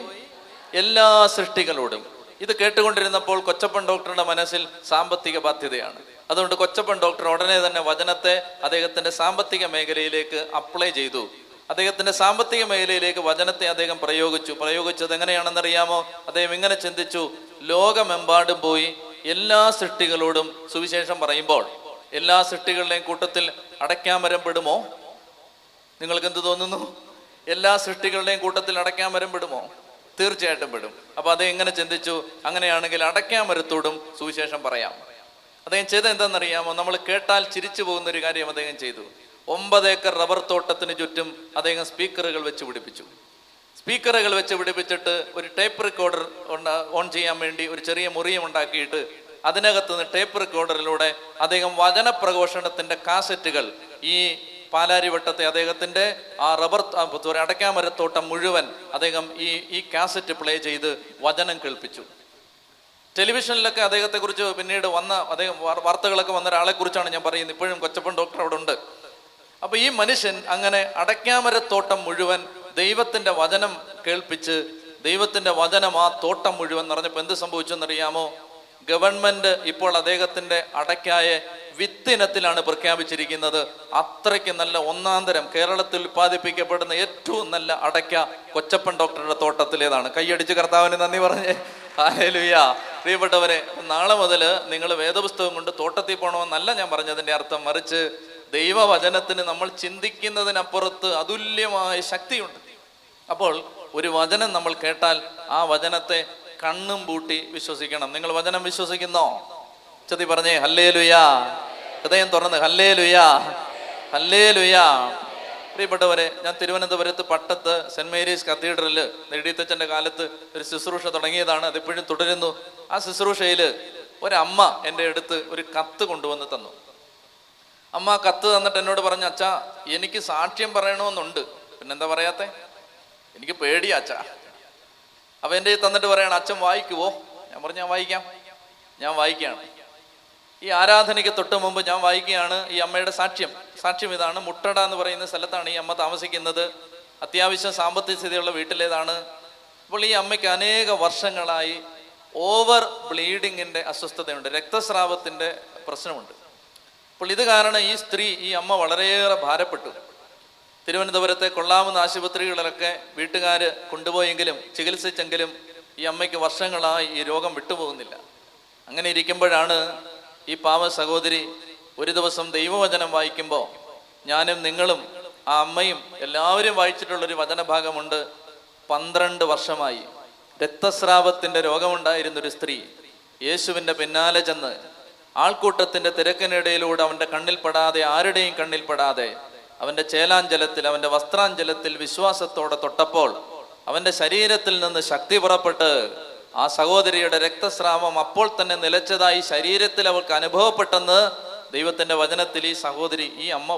എല്ലാ സൃഷ്ടികളോടും. ഇത് കേട്ടുകൊണ്ടിരുന്നപ്പോൾ കൊച്ചപ്പൻ ഡോക്ടറുടെ മനസ്സിൽ സാമ്പത്തിക ബാധ്യതയാണ്. അതുകൊണ്ട് കൊച്ചപ്പൻ ഡോക്ടർ ഉടനെ തന്നെ വചനത്തെ അദ്ദേഹത്തിന്റെ സാമ്പത്തിക മേഖലയിലേക്ക് അപ്ലൈ ചെയ്തു. അദ്ദേഹത്തിന്റെ സാമ്പത്തിക മേഖലയിലേക്ക് വചനത്തെ അദ്ദേഹം പ്രയോഗിച്ചത് എങ്ങനെയാണെന്നറിയാമോ? അദ്ദേഹം ഇങ്ങനെ ചിന്തിച്ചു: ലോകമെമ്പാടും പോയി എല്ലാ സൃഷ്ടികളോടും സുവിശേഷം പറയുമ്പോൾ എല്ലാ സൃഷ്ടികളുടെയും കൂട്ടത്തിൽ അടയ്ക്കാമരം പെടുമോ? നിങ്ങൾക്ക് എന്ത് തോന്നുന്നു? എല്ലാ സൃഷ്ടികളുടെയും കൂട്ടത്തിൽ അടയ്ക്കാമരം പെടുമോ? തീർച്ചയായിട്ടും പെടും. അപ്പൊ അദ്ദേഹം ഇങ്ങനെ ചിന്തിച്ചു, അങ്ങനെയാണെങ്കിൽ അടയ്ക്കാമരത്തോടും സുവിശേഷം പറയാം. അദ്ദേഹം ചെയ്ത എന്താണെന്നറിയാമോ? നമ്മൾ കേട്ടാൽ ചിരിച്ചു പോകുന്ന ഒരു കാര്യം അദ്ദേഹം ചെയ്തു. 9 ഏക്കർ റബ്ബർ തോട്ടത്തിന് ചുറ്റും അദ്ദേഹം സ്പീക്കറുകൾ വെച്ച് പിടിപ്പിച്ചിട്ട് ഒരു ടേപ്പ് റെക്കോർഡർ ഓൺ ചെയ്യാൻ വേണ്ടി ഒരു ചെറിയ മുറിയും ഉണ്ടാക്കിയിട്ട് അതിനകത്ത് നിന്ന് ടേപ്പ് റെക്കോർഡറിലൂടെ അദ്ദേഹം വചന പ്രഘോഷണത്തിന്റെ കാസറ്റുകൾ ഈ പാലാരിവട്ടത്തെ അദ്ദേഹത്തിന്റെ ആ അടയ്ക്കാമരത്തോട്ടം മുഴുവൻ അദ്ദേഹം ഈ കാസറ്റ് പ്ലേ ചെയ്ത് വചനം കേൾപ്പിച്ചു. ടെലിവിഷനിലൊക്കെ അദ്ദേഹത്തെ കുറിച്ച് പിന്നീട് അദ്ദേഹം വാർത്തകളൊക്കെ വന്ന ഒരാളെ കുറിച്ചാണ് ഞാൻ പറയുന്നത്. ഇപ്പോഴും കൊച്ചപ്പൻ ഡോക്ടർ അവിടെ ഉണ്ട്. അപ്പൊ ഈ മനുഷ്യൻ അങ്ങനെ അടയ്ക്കാമരത്തോട്ടം മുഴുവൻ ദൈവത്തിന്റെ വചനം കേൾപ്പിച്ച്, ദൈവത്തിന്റെ വചനം ആ തോട്ടം മുഴുവൻ നിറഞ്ഞപ്പോൾ എന്ത് സംഭവിച്ചെന്നറിയാമോ? ഗവൺമെന്റ് ഇപ്പോൾ അദ്ദേഹത്തിന്റെ അടയ്ക്കായെ വിത്തിനത്തിലാണ് പ്രഖ്യാപിച്ചിരിക്കുന്നത്. അത്രയ്ക്ക് നല്ല ഒന്നാന്തരം കേരളത്തിൽ ഉൽപ്പാദിപ്പിക്കപ്പെടുന്ന ഏറ്റവും നല്ല അടയ്ക്ക കൊച്ചപ്പൻ ഡോക്ടറുടെ തോട്ടത്തിലേതാണ്. കൈയടിച്ച് കർത്താവിന് നന്ദി പറഞ്ഞേ. ഹല്ലേലൂയാ. പ്രിയപ്പെട്ടവരെ, നാളെ മുതൽ നിങ്ങൾ വേദപുസ്തകം കൊണ്ട് തോട്ടത്തിൽ പോകണമെന്നല്ല ഞാൻ പറഞ്ഞതിന്റെ അർത്ഥം. മറിച്ച് ദൈവവചനത്തിന് നമ്മൾ ചിന്തിക്കുന്നതിനപ്പുറത്ത് അതുല്യമായ ശക്തിയുണ്ട്. അപ്പോൾ ഒരു വചനം നമ്മൾ കേട്ടാൽ ആ വചനത്തെ കണ്ണും പൂട്ടി വിശ്വസിക്കണം. നിങ്ങൾ വചനം വിശ്വസിക്കുന്നോ? ചതി പറഞ്ഞേ ഹല്ലേലൂയാ. ഹൃദയം തുറന്ന് ഹല്ലേലൂയാ, ഹല്ലേലൂയാ. പ്രിയപ്പെട്ടവരെ, ഞാൻ തിരുവനന്തപുരത്ത് പട്ടത്ത് സെന്റ് മേരീസ് കത്തീഡ്രലില് നെടുത്തച്ഛന്റെ കാലത്ത് ഒരു ശുശ്രൂഷ തുടങ്ങിയതാണ്. അതിപ്പോഴും തുടരുന്നു. ആ ശുശ്രൂഷയിൽ ഒരമ്മ എൻ്റെ അടുത്ത് ഒരു കത്ത് കൊണ്ടുവന്ന് തന്നു. അമ്മ കത്ത് തന്നിട്ട് എന്നോട് പറഞ്ഞു, അച്ഛാ, എനിക്ക് സാക്ഷ്യം പറയണമെന്നുണ്ട്, പിന്നെന്താ പറയാത്തെ? എനിക്ക് പേടിയാ അച്ഛാ. അപ്പൊ എൻ്റെ തന്നിട്ട് പറയണം, അച്ഛൻ വായിക്കുവോ? ഞാൻ പറഞ്ഞു, ഞാൻ വായിക്കുകയാണ്. ഈ ആരാധനയ്ക്ക് തൊട്ട് മുമ്പ് ഞാൻ വായിക്കുകയാണ് ഈ അമ്മയുടെ സാക്ഷ്യം ഇതാണ്. മുട്ടട എന്ന് പറയുന്ന സ്ഥലത്താണ് ഈ അമ്മ താമസിക്കുന്നത്. അത്യാവശ്യം സാമ്പത്തിക സ്ഥിതിയുള്ള വീട്ടിലേതാണ്. അപ്പോൾ ഈ അമ്മയ്ക്ക് അനേക വർഷങ്ങളായി ഓവർ ബ്ലീഡിങ്ങിന്റെ അസ്വസ്ഥതയുണ്ട്, രക്തസ്രാവത്തിന്റെ പ്രശ്നമുണ്ട്. അപ്പോൾ ഇത് കാരണം ഈ അമ്മ വളരെയേറെ ഭാരപ്പെട്ടു. തിരുവനന്തപുരത്തെ കൊള്ളാവുന്ന ആശുപത്രികളിലൊക്കെ വീട്ടുകാർ കൊണ്ടുപോയെങ്കിലും ചികിത്സിച്ചെങ്കിലും ഈ അമ്മയ്ക്ക് വർഷങ്ങളായി ഈ രോഗം വിട്ടുപോകുന്നില്ല. അങ്ങനെ ഇരിക്കുമ്പോഴാണ് ഈ പാവ സഹോദരി ഒരു ദിവസം ദൈവവചനം വായിക്കുമ്പോൾ, ഞാനും നിങ്ങളും ആ അമ്മയും എല്ലാവരും വായിച്ചിട്ടുള്ളൊരു വചനഭാഗമുണ്ട്. 12 വർഷമായി രക്തസ്രാവത്തിന്റെ രോഗമുണ്ടായിരുന്നൊരു സ്ത്രീ യേശുവിൻ്റെ പിന്നാലെ ചെന്ന് ആൾക്കൂട്ടത്തിന്റെ തിരക്കിനിടയിലൂടെ അവന്റെ കണ്ണിൽപ്പെടാതെ, ആരുടെയും കണ്ണിൽപ്പെടാതെ, അവന്റെ ചേലാഞ്ചലത്തിൽ, അവന്റെ വസ്ത്രാഞ്ചലത്തിൽ വിശ്വാസത്തോടെ തൊട്ടപ്പോൾ അവന്റെ ശരീരത്തിൽ നിന്ന് ശക്തി പുറപ്പെട്ട് ആ സഹോദരിയുടെ രക്തസ്രാവം അപ്പോൾ തന്നെ നിലച്ചതായി ശരീരത്തിൽ അവൾക്ക് അനുഭവപ്പെട്ടെന്ന് ദൈവത്തിന്റെ വചനത്തിൽ ഈ അമ്മ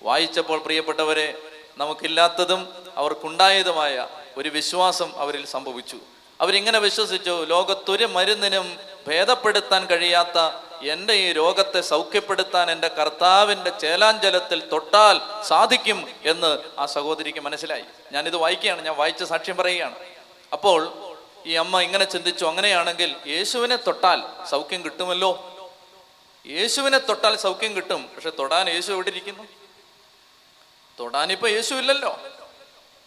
വായിച്ചപ്പോൾ പ്രിയപ്പെട്ടവരെ, നമുക്കില്ലാത്തതും അവർക്കുണ്ടായതുമായ ഒരു വിശ്വാസം അവരിൽ സംഭവിച്ചു. അവരിങ്ങനെ വിശ്വസിച്ചു, ലോകത്തൊരു മരുന്നിനും ഭേദപ്പെടുത്താൻ കഴിയാത്ത എൻ്റെ ഈ രോഗത്തെ സൗഖ്യപ്പെടുത്താൻ എൻ്റെ കർത്താവിൻ്റെ ചേലാഞ്ചലത്തിൽ തൊട്ടാൽ സാധിക്കും എന്ന് ആ സഹോദരിക്ക് മനസ്സിലായി. ഞാനിത് വായിക്കുകയാണ്, ഞാൻ വായിച്ച സാക്ഷ്യം പറയുകയാണ്. അപ്പോൾ ഈ അമ്മ ഇങ്ങനെ ചിന്തിച്ചു, അങ്ങനെയാണെങ്കിൽ യേശുവിനെ തൊട്ടാൽ സൗഖ്യം കിട്ടുമല്ലോ. യേശുവിനെ തൊട്ടാൽ സൗഖ്യം കിട്ടും. പക്ഷെ തൊടാൻ യേശു എവിടെ ഇരിക്കുന്നു? തൊടാനിപ്പോ യേശു ഇല്ലല്ലോ.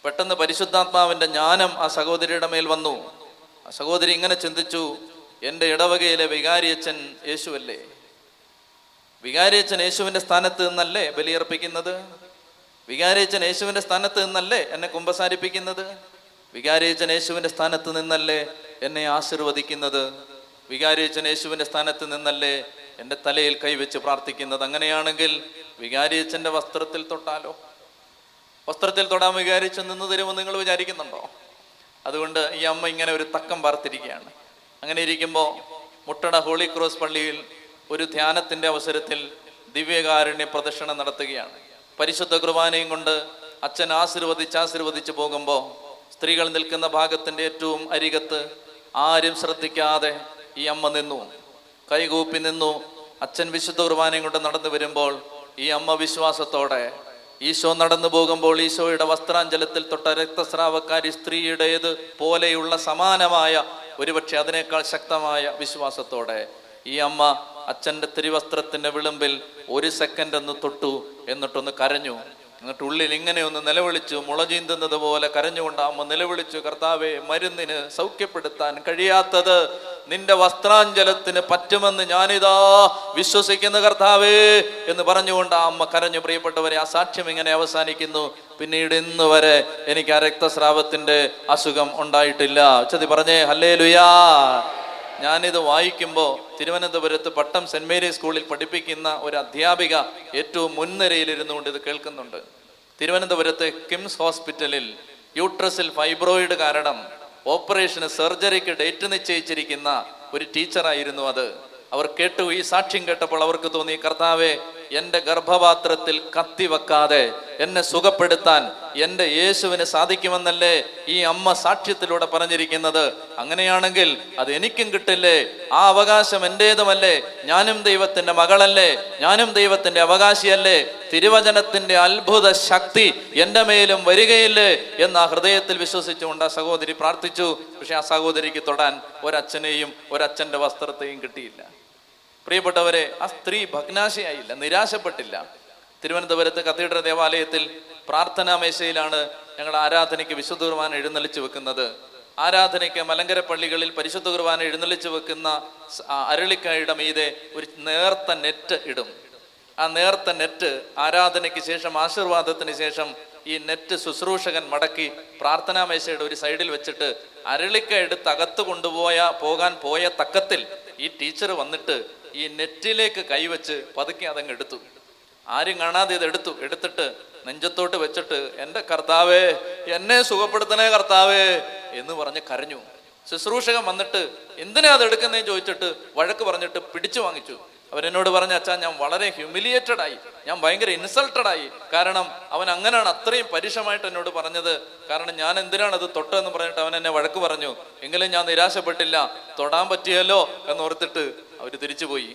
പെട്ടെന്ന് പരിശുദ്ധാത്മാവിന്റെ ജ്ഞാനം ആ സഹോദരിയുടെ മേൽ വന്നു. ആ സഹോദരി ഇങ്ങനെ ചിന്തിച്ചു, എൻ്റെ ഇടവകയിലെ വികാരിയച്ഛൻ യേശുവല്ലേ? വികാരിയച്ഛൻ യേശുവിന്റെ സ്ഥാനത്ത് നിന്നല്ലേ ബലിയർപ്പിക്കുന്നത്? വികാരിയച്ഛൻ യേശുവിന്റെ സ്ഥാനത്ത് നിന്നല്ലേ എന്നെ കുമ്പസാരിപ്പിക്കുന്നത്? വികാരിയച്ഛൻ യേശുവിന്റെ സ്ഥാനത്ത് നിന്നല്ലേ എന്നെ ആശീർവദിക്കുന്നത്? വികാരിയച്ഛൻ യേശുവിന്റെ സ്ഥാനത്ത് നിന്നല്ലേ എൻ്റെ തലയിൽ കൈവച്ച് പ്രാർത്ഥിക്കുന്നത്? അങ്ങനെയാണെങ്കിൽ വികാരിയച്ഛൻ്റെ വസ്ത്രത്തിൽ തൊട്ടാലോ? വസ്ത്രത്തിൽ തൊടാൻ വികാരിയച്ഛൻ നിന്ന് തരുമെന്ന് നിങ്ങൾ വിചാരിക്കുന്നുണ്ടോ? അതുകൊണ്ട് ഈ അമ്മ ഇങ്ങനെ ഒരു തക്കം പാർത്തിരിക്കുകയാണ്. അങ്ങനെ ഇരിക്കുമ്പോൾ മുട്ടട ഹോളി ക്രോസ് പള്ളിയിൽ ഒരു ധ്യാനത്തിന്റെ അവസരത്തിൽ ദിവ്യകാരുണ്യ പ്രദക്ഷിണം നടത്തുകയാണ്. പരിശുദ്ധ കുർബാനയും കൊണ്ട് അച്ഛൻ ആശീർവദിച്ച് പോകുമ്പോൾ സ്ത്രീകൾ നിൽക്കുന്ന ഭാഗത്തിന്റെ ഏറ്റവും അരികത്ത് ആരും ശ്രദ്ധിക്കാതെ ഈ അമ്മ നിന്നു, കൈകൂപ്പി നിന്നു. അച്ഛൻ വിശുദ്ധ കുർബാനയും കൊണ്ട് നടന്നു വരുമ്പോൾ ഈ അമ്മ വിശ്വാസത്തോടെ ഈശോ നടന്നു പോകുമ്പോൾ ഈശോയുടെ വസ്ത്രാഞ്ചലത്തിൽ തൊട്ട രക്തസ്രാവക്കാരി സ്ത്രീയുടേത് പോലെയുള്ള സമാനമായ, ഒരുപക്ഷെ അതിനേക്കാൾ ശക്തമായ വിശ്വാസത്തോടെ ഈ അമ്മ അച്ഛൻ്റെ തിരുവസ്ത്രത്തിന്റെ വിളിമ്പിൽ 1 സെക്കൻഡ് ഒന്ന് തൊട്ടു, എന്നിട്ടൊന്ന് കരഞ്ഞു. എന്നിട്ട് ഉള്ളിൽ ഇങ്ങനെ ഒന്ന് നിലവിളിച്ചു, മുളചീന്തുന്നത് പോലെ കരഞ്ഞുകൊണ്ട് അമ്മ നിലവിളിച്ചു, കർത്താവേ, മരുന്നിന് സൗഖ്യപ്പെടുത്താൻ കഴിയാത്തത് നിന്റെ വസ്ത്രാഞ്ചലത്തിന് പറ്റുമെന്ന് ഞാനിതാ വിശ്വസിക്കുന്ന കർത്താവേ എന്ന് പറഞ്ഞുകൊണ്ട് ആ അമ്മ കരഞ്ഞു. പ്രിയപ്പെട്ടവരെ, ആ സാക്ഷ്യം ഇങ്ങനെ അവസാനിക്കുന്നു. പിന്നീട് ഇന്ന് വരെ എനിക്ക് ആ രക്തസ്രാവത്തിന്റെ അസുഖം ഉണ്ടായിട്ടില്ല. ചതി പറഞ്ഞേ ഹല്ലേലൂയാ. ഞാനിത് വായിക്കുമ്പോൾ തിരുവനന്തപുരത്ത് പട്ടം സെന്റ് മേരീസ് സ്കൂളിൽ പഠിപ്പിക്കുന്ന ഒരു അധ്യാപിക ഏറ്റവും മുൻനിരയിലിരുന്നുകൊണ്ട് ഇത് കേൾക്കുന്നുണ്ട്. തിരുവനന്തപുരത്തെ കിംസ് ഹോസ്പിറ്റലിൽ യൂട്രസിൽ ഫൈബ്രോയിഡ് കാരണം ഓപ്പറേഷന്, സർജറിക്ക് ഡേറ്റ് നിശ്ചയിച്ചിരിക്കുന്ന ഒരു ടീച്ചറായിരുന്നു അത്. അവർ കേട്ടു, ഈ സാക്ഷ്യം കേട്ടപ്പോൾ അവർക്ക് തോന്നി, കർത്താവേ, എൻ്റെ ഗർഭപാത്രത്തിൽ കത്തി വെക്കാതെ എന്നെ സുഖപ്പെടുത്താൻ എൻ്റെ യേശുവിന് സാധിക്കുമെന്നല്ലേ ഈ അമ്മ സാക്ഷ്യത്തിലൂടെ പറഞ്ഞിരിക്കുന്നത്? അങ്ങനെയാണെങ്കിൽ അത് എനിക്കും കിട്ടില്ലേ? ആ അവകാശം എൻ്റേതുമല്ലേ? ഞാനും ദൈവത്തിൻ്റെ മകളല്ലേ? ഞാനും ദൈവത്തിൻ്റെ അവകാശിയല്ലേ? തിരുവചനത്തിൻ്റെ അത്ഭുത ശക്തി എൻ്റെ മേലും വരികയില്ലേ എന്ന് ആ ഹൃദയത്തിൽ വിശ്വസിച്ചുകൊണ്ട് ആ സഹോദരി പ്രാർത്ഥിച്ചു. പക്ഷെ ആ സഹോദരിക്ക് തൊടാൻ ഒരച്ഛനെയും ഒരച്ഛൻ്റെ വസ്ത്രത്തെയും കിട്ടിയില്ല. പ്രിയപ്പെട്ടവരെ, ആ സ്ത്രീ ഭഗ്നാശയായില്ല, നിരാശപ്പെട്ടില്ല. തിരുവനന്തപുരത്ത് കത്തീഡ്രൽ ദേവാലയത്തിൽ പ്രാർത്ഥനാ മേശയിലാണ് ഞങ്ങൾ ആരാധനയ്ക്ക് വിശുദ്ധ കുർബാന എഴുന്നള്ളിച്ചു വെക്കുന്നത്. ആരാധനയ്ക്ക് മലങ്കര പള്ളികളിൽ പരിശുദ്ധ കുർബാന എഴുന്നള്ളിച്ചു വെക്കുന്ന അരളിക്കായുടെ മീതെ ഒരു നേർത്ത നെറ്റ് ഇടും. ആ നേർത്ത നെറ്റ് ആരാധനയ്ക്ക് ശേഷം, ആശീർവാദത്തിന് ശേഷം ഈ നെറ്റ് ശുശ്രൂഷകൻ മടക്കി പ്രാർത്ഥനാ മേശയുടെ ഒരു സൈഡിൽ വെച്ചിട്ട് അരളിക്ക എടുത്ത് അകത്ത് പോകാൻ പോയ തക്കത്തിൽ ഈ ടീച്ചർ വന്നിട്ട് ഈ നെറ്റിലേക്ക് കൈവച്ച് പതുക്കെ അതങ്ങ് എടുത്തു. ആരും കാണാതെ ഇത് എടുത്തിട്ട് നെഞ്ചത്തോട്ട് വെച്ചിട്ട്, എൻ്റെ കർത്താവേ, എന്നെ സുഖപ്പെടുത്തണേ കർത്താവേ എന്ന് പറഞ്ഞ് കരഞ്ഞു. ശുശ്രൂഷകൻ വന്നിട്ട് എന്തിനാ അത് എടുക്കുന്നതെന്ന് ചോദിച്ചിട്ട് വഴക്ക് പറഞ്ഞിട്ട് പിടിച്ചു വാങ്ങിച്ചു. അവരെന്നോട് പറഞ്ഞ, അച്ഛാ ഞാൻ വളരെ ഹ്യൂമിലിയേറ്റഡ് ആയി, ഞാൻ ഭയങ്കര ഇൻസൾട്ടഡ് ആയി. കാരണം അവൻ അങ്ങനെയാണ് അത്രയും പരുഷമായിട്ട് എന്നോട് പറഞ്ഞത്. കാരണം ഞാൻ എന്തിനാണ് അത് തൊട്ടെന്ന് പറഞ്ഞിട്ട് അവൻ എന്നെ വഴക്ക് പറഞ്ഞു. എങ്കിലും ഞാൻ നിരാശപ്പെട്ടില്ല, തൊടാൻ പറ്റിയല്ലോ എന്നോർത്തിട്ട് അവർ തിരിച്ചുപോയി.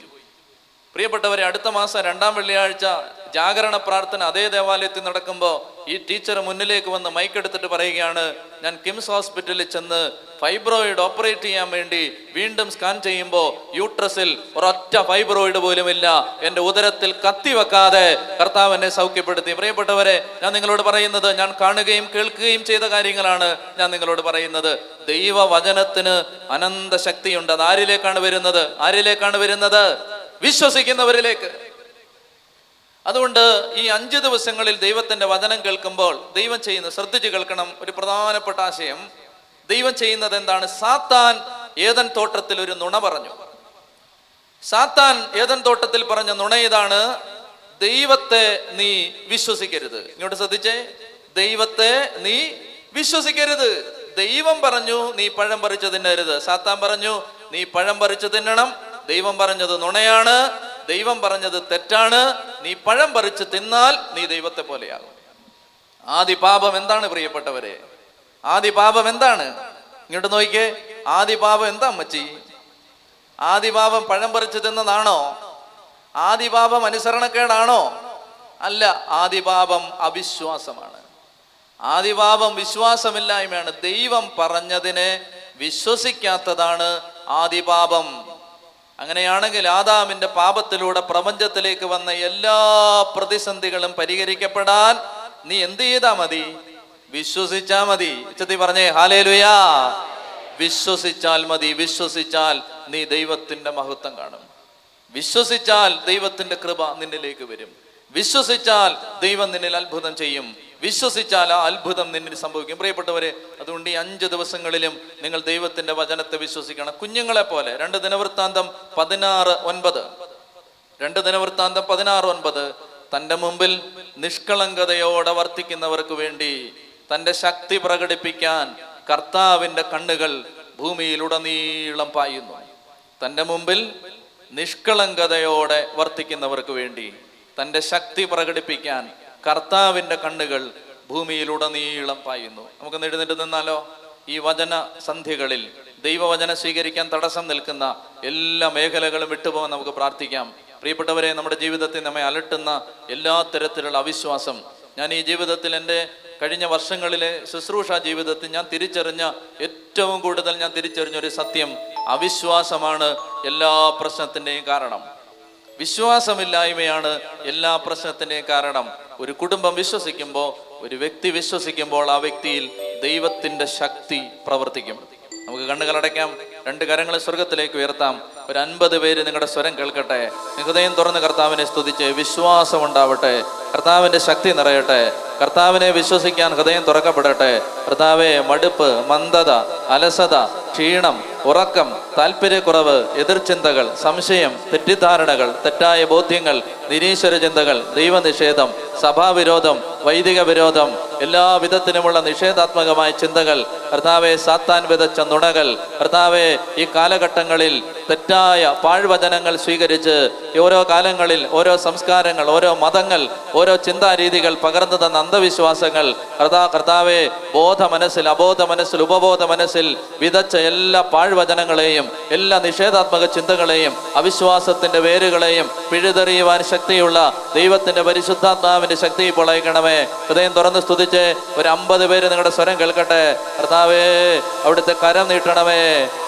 പ്രിയപ്പെട്ടവരെ, അടുത്ത മാസം 2-ാം വെള്ളിയാഴ്ച ജാഗരണ പ്രാർത്ഥന അതേ ദേവാലയത്തിൽ നടക്കുമ്പോൾ ഈ ടീച്ചർ മുന്നിലേക്ക് വന്ന് മൈക്കെടുത്തിട്ട് പറയുകയാണ്, ഞാൻ കിംസ് ഹോസ്പിറ്റലിൽ ചെന്ന് ഫൈബ്രോയിഡ് ഓപ്പറേറ്റ് ചെയ്യാൻ വേണ്ടി വീണ്ടും സ്കാൻ ചെയ്യുമ്പോൾ യൂട്രസിൽ ഒരൊറ്റ ഫൈബ്രോയിഡ് പോലും ഇല്ല. എൻ്റെ ഉദരത്തിൽ കത്തി വെക്കാതെ കർത്താവ് എന്നെ സൗഖ്യപ്പെടുത്തി. പ്രിയപ്പെട്ടവരെ, ഞാൻ നിങ്ങളോട് പറയുന്നത്, ഞാൻ കാണുകയും കേൾക്കുകയും ചെയ്ത കാര്യങ്ങളാണ് ഞാൻ നിങ്ങളോട് പറയുന്നത്. ദൈവവചനത്തിന് അനന്ത ശക്തിയുണ്ട്. അത് ആരിലേക്കാണ് വരുന്നത്? ആരിലേക്കാണ് വരുന്നത്? വിശ്വസിക്കുന്നവരിലേക്ക്. അതുകൊണ്ട് ഈ 5 ദിവസങ്ങളിൽ ദൈവത്തിന്റെ വചനം കേൾക്കുമ്പോൾ ദൈവം ചെയ്യുന്ന, ശ്രദ്ധിച്ച് കേൾക്കണം, ഒരു പ്രധാനപ്പെട്ട ആശയം. ദൈവം ചെയ്യുന്നത് എന്താണ്? സാത്താൻ ഏദൻ തോട്ടത്തിൽ ഒരു നുണ പറഞ്ഞു. സാത്താൻ ഏദൻ തോട്ടത്തിൽ പറഞ്ഞ നുണ ഇതാണ്: ദൈവത്തെ നീ വിശ്വസിക്കരുത്. ഇങ്ങോട്ട് ശ്രദ്ധിച്ചേ, ദൈവത്തെ നീ വിശ്വസിക്കരുത്. ദൈവം പറഞ്ഞു നീ പഴം പറിച്ചു തിന്നരുത്. സാത്താൻ പറഞ്ഞു നീ പഴം പറിച്ചു തിന്നണം. ദൈവം പറഞ്ഞത് നുണയാണ്, ദൈവം പറഞ്ഞത് തെറ്റാണ്. നീ പഴം പറിച്ച് തിന്നാൽ നീ ദൈവത്തെ പോലെയാകും. ആദി പാപം എന്താണ് പ്രിയപ്പെട്ടവരെ? ആദി പാപം എന്താണ്? ഇങ്ങോട്ട് നോക്കിക്കേ, ആദി പാപം എന്താ അമ്മച്ചി? ആദി പാപം പഴം പറിച്ച് തിന്നതാണോ? ആദി പാപം അനുസരണക്കേടാണോ? അല്ല, ആദി പാപം അവിശ്വാസമാണ്. ആദി പാപം വിശ്വാസമില്ലായ്മയാണ്. ദൈവം പറഞ്ഞതിനെ വിശ്വസിക്കാത്തതാണ് ആദി പാപം. അങ്ങനെയാണെങ്കിൽ ആദാമിന്റെ പാപത്തിലൂടെ പ്രപഞ്ചത്തിലേക്ക് വന്ന എല്ലാ പ്രതിസന്ധികളും പരിഹരിക്കപ്പെടാൻ നീ എന്ത് ചെയ്താ മതി? വിശ്വസിച്ചാ മതി. ഉച്ചത്തി പറഞ്ഞേ ഹല്ലേലൂയാ. വിശ്വസിച്ചാൽ മതി. വിശ്വസിച്ചാൽ നീ ദൈവത്തിന്റെ മഹത്വം കാണും. വിശ്വസിച്ചാൽ ദൈവത്തിന്റെ കൃപ നിന്നിലേക്ക് വരും. വിശ്വസിച്ചാൽ ദൈവം നിന്നിൽ അത്ഭുതം ചെയ്യും. വിശ്വസിച്ചാൽ ആ അത്ഭുതം നിന്നിൽ സംഭവിക്കും. പ്രിയപ്പെട്ടവരെ, അതുകൊണ്ട് ഈ 5 ദിവസങ്ങളിലും നിങ്ങൾ ദൈവത്തിന്റെ വചനത്തെ വിശ്വസിക്കണം. കുഞ്ഞുങ്ങളെ പോലെ. 2 ദിനവൃത്താന്തം 16:9. 2 ദിനവൃത്താന്തം 16:9. തൻ്റെ മുമ്പിൽ നിഷ്കളങ്കതയോടെ വർത്തിക്കുന്നവർക്ക് വേണ്ടി തൻ്റെ ശക്തി പ്രകടിപ്പിക്കാൻ കർത്താവിൻ്റെ കണ്ണുകൾ ഭൂമിയിലുടനീളം പായുന്നു. തൻ്റെ മുമ്പിൽ നിഷ്കളങ്കതയോടെ വർത്തിക്കുന്നവർക്ക് വേണ്ടി തൻ്റെ ശക്തി പ്രകടിപ്പിക്കാൻ കർത്താവിൻ്റെ കണ്ണുകൾ ഭൂമിയിലുടനീളം പായുന്നു. നമുക്ക് എഴുന്നേറ്റ് നിന്നാലോ? ഈ വചന സന്ധ്യകളിൽ ദൈവവചനം സ്വീകരിക്കാൻ തടസ്സം നിൽക്കുന്ന എല്ലാ മേഖലകളും വിട്ടുപോകാൻ നമുക്ക് പ്രാർത്ഥിക്കാം. പ്രിയപ്പെട്ടവരെ, നമ്മുടെ ജീവിതത്തിൽ നമ്മെ അലട്ടുന്ന എല്ലാ തരത്തിലുള്ള അവിശ്വാസം, ഞാൻ ഈ ജീവിതത്തിൽ എൻ്റെ കഴിഞ്ഞ വർഷങ്ങളിലെ ശുശ്രൂഷ ജീവിതത്തിൽ ഞാൻ തിരിച്ചറിഞ്ഞ ഏറ്റവും കൂടുതൽ ഞാൻ തിരിച്ചറിഞ്ഞ ഒരു സത്യം, അവിശ്വാസമാണ് എല്ലാ പ്രശ്നത്തിൻ്റെയും കാരണം. വിശ്വാസമില്ലായ്മയാണ് എല്ലാ പ്രശ്നത്തിൻ്റെയും കാരണം. ഒരു കുടുംബം വിശ്വസിക്കുമ്പോൾ, ഒരു വ്യക്തി വിശ്വസിക്കുമ്പോൾ ആ വ്യക്തിയിൽ ദൈവത്തിൻ്റെ ശക്തി പ്രവർത്തിക്കും. നമുക്ക് കണ്ണുകളടയ്ക്കാം, 2 കരങ്ങളെ സ്വർഗത്തിലേക്ക് ഉയർത്താം. ഒരു 50 പേര് നിങ്ങളുടെ സ്വരം കേൾക്കട്ടെ. ഹൃദയം തുറന്ന് കർത്താവിനെ സ്തുതിച്ച് വിശ്വാസം ഉണ്ടാവട്ടെ. കർത്താവിൻ്റെ ശക്തി നിറയട്ടെ. കർത്താവിനെ വിശ്വസിക്കാൻ ഹൃദയം തുറക്കപ്പെടട്ടെ. കർത്താവെ, മടുപ്പ്, മന്ദത, അലസത, ക്ഷീണം, ഉറക്കം, താല്പര്യക്കുറവ്, എതിർചിന്തകൾ, സംശയം, തെറ്റിദ്ധാരണകൾ, തെറ്റായ ബോധ്യങ്ങൾ, നിരീശ്വര ചിന്തകൾ, ദൈവനിഷേധം, സഭാവിരോധം, വൈദിക വിരോധം, എല്ലാ വിധത്തിലുമുള്ള നിഷേധാത്മകമായ ചിന്തകൾ, കർത്താവെ, സാത്താൻ വിതച്ച നുണകൾ, കർത്താവെ, ഈ കാലഘട്ടങ്ങളിൽ തെറ്റായ പാഴ്വചനങ്ങൾ സ്വീകരിച്ച് ഓരോ കാലങ്ങളിൽ ഓരോ സംസ്കാരങ്ങൾ, ഓരോ മതങ്ങൾ, ഓരോ ചിന്താരീതികൾ പകർന്നു തന്ന അന്ധവിശ്വാസങ്ങൾ, കർത്താവെ, ബോധ മനസ്സിൽ, അബോധ മനസ്സിൽ, ഉപബോധ മനസ്സിൽ വിതച്ച എല്ലാ പാഴ്വചനങ്ങളെയും, എല്ലാ നിഷേധാത്മക ചിന്തകളെയും, അവിശ്വാസത്തിന്റെ വേരുകളെയും പിഴുതെറിയുവാൻ ശക്തിയുള്ള ദൈവത്തിന്റെ പരിശുദ്ധാത്മാവിന്റെ ശക്തി ഇപ്പോൾ അയക്കണമേ. ഹൃദയം തുറന്ന് സ്തുതിച്ച് ഒരു 50 പേര് നിങ്ങളുടെ സ്വരം കേൾക്കട്ടെ. കർത്താവേ, അവിടുത്തെ കരം നീട്ടണമേ,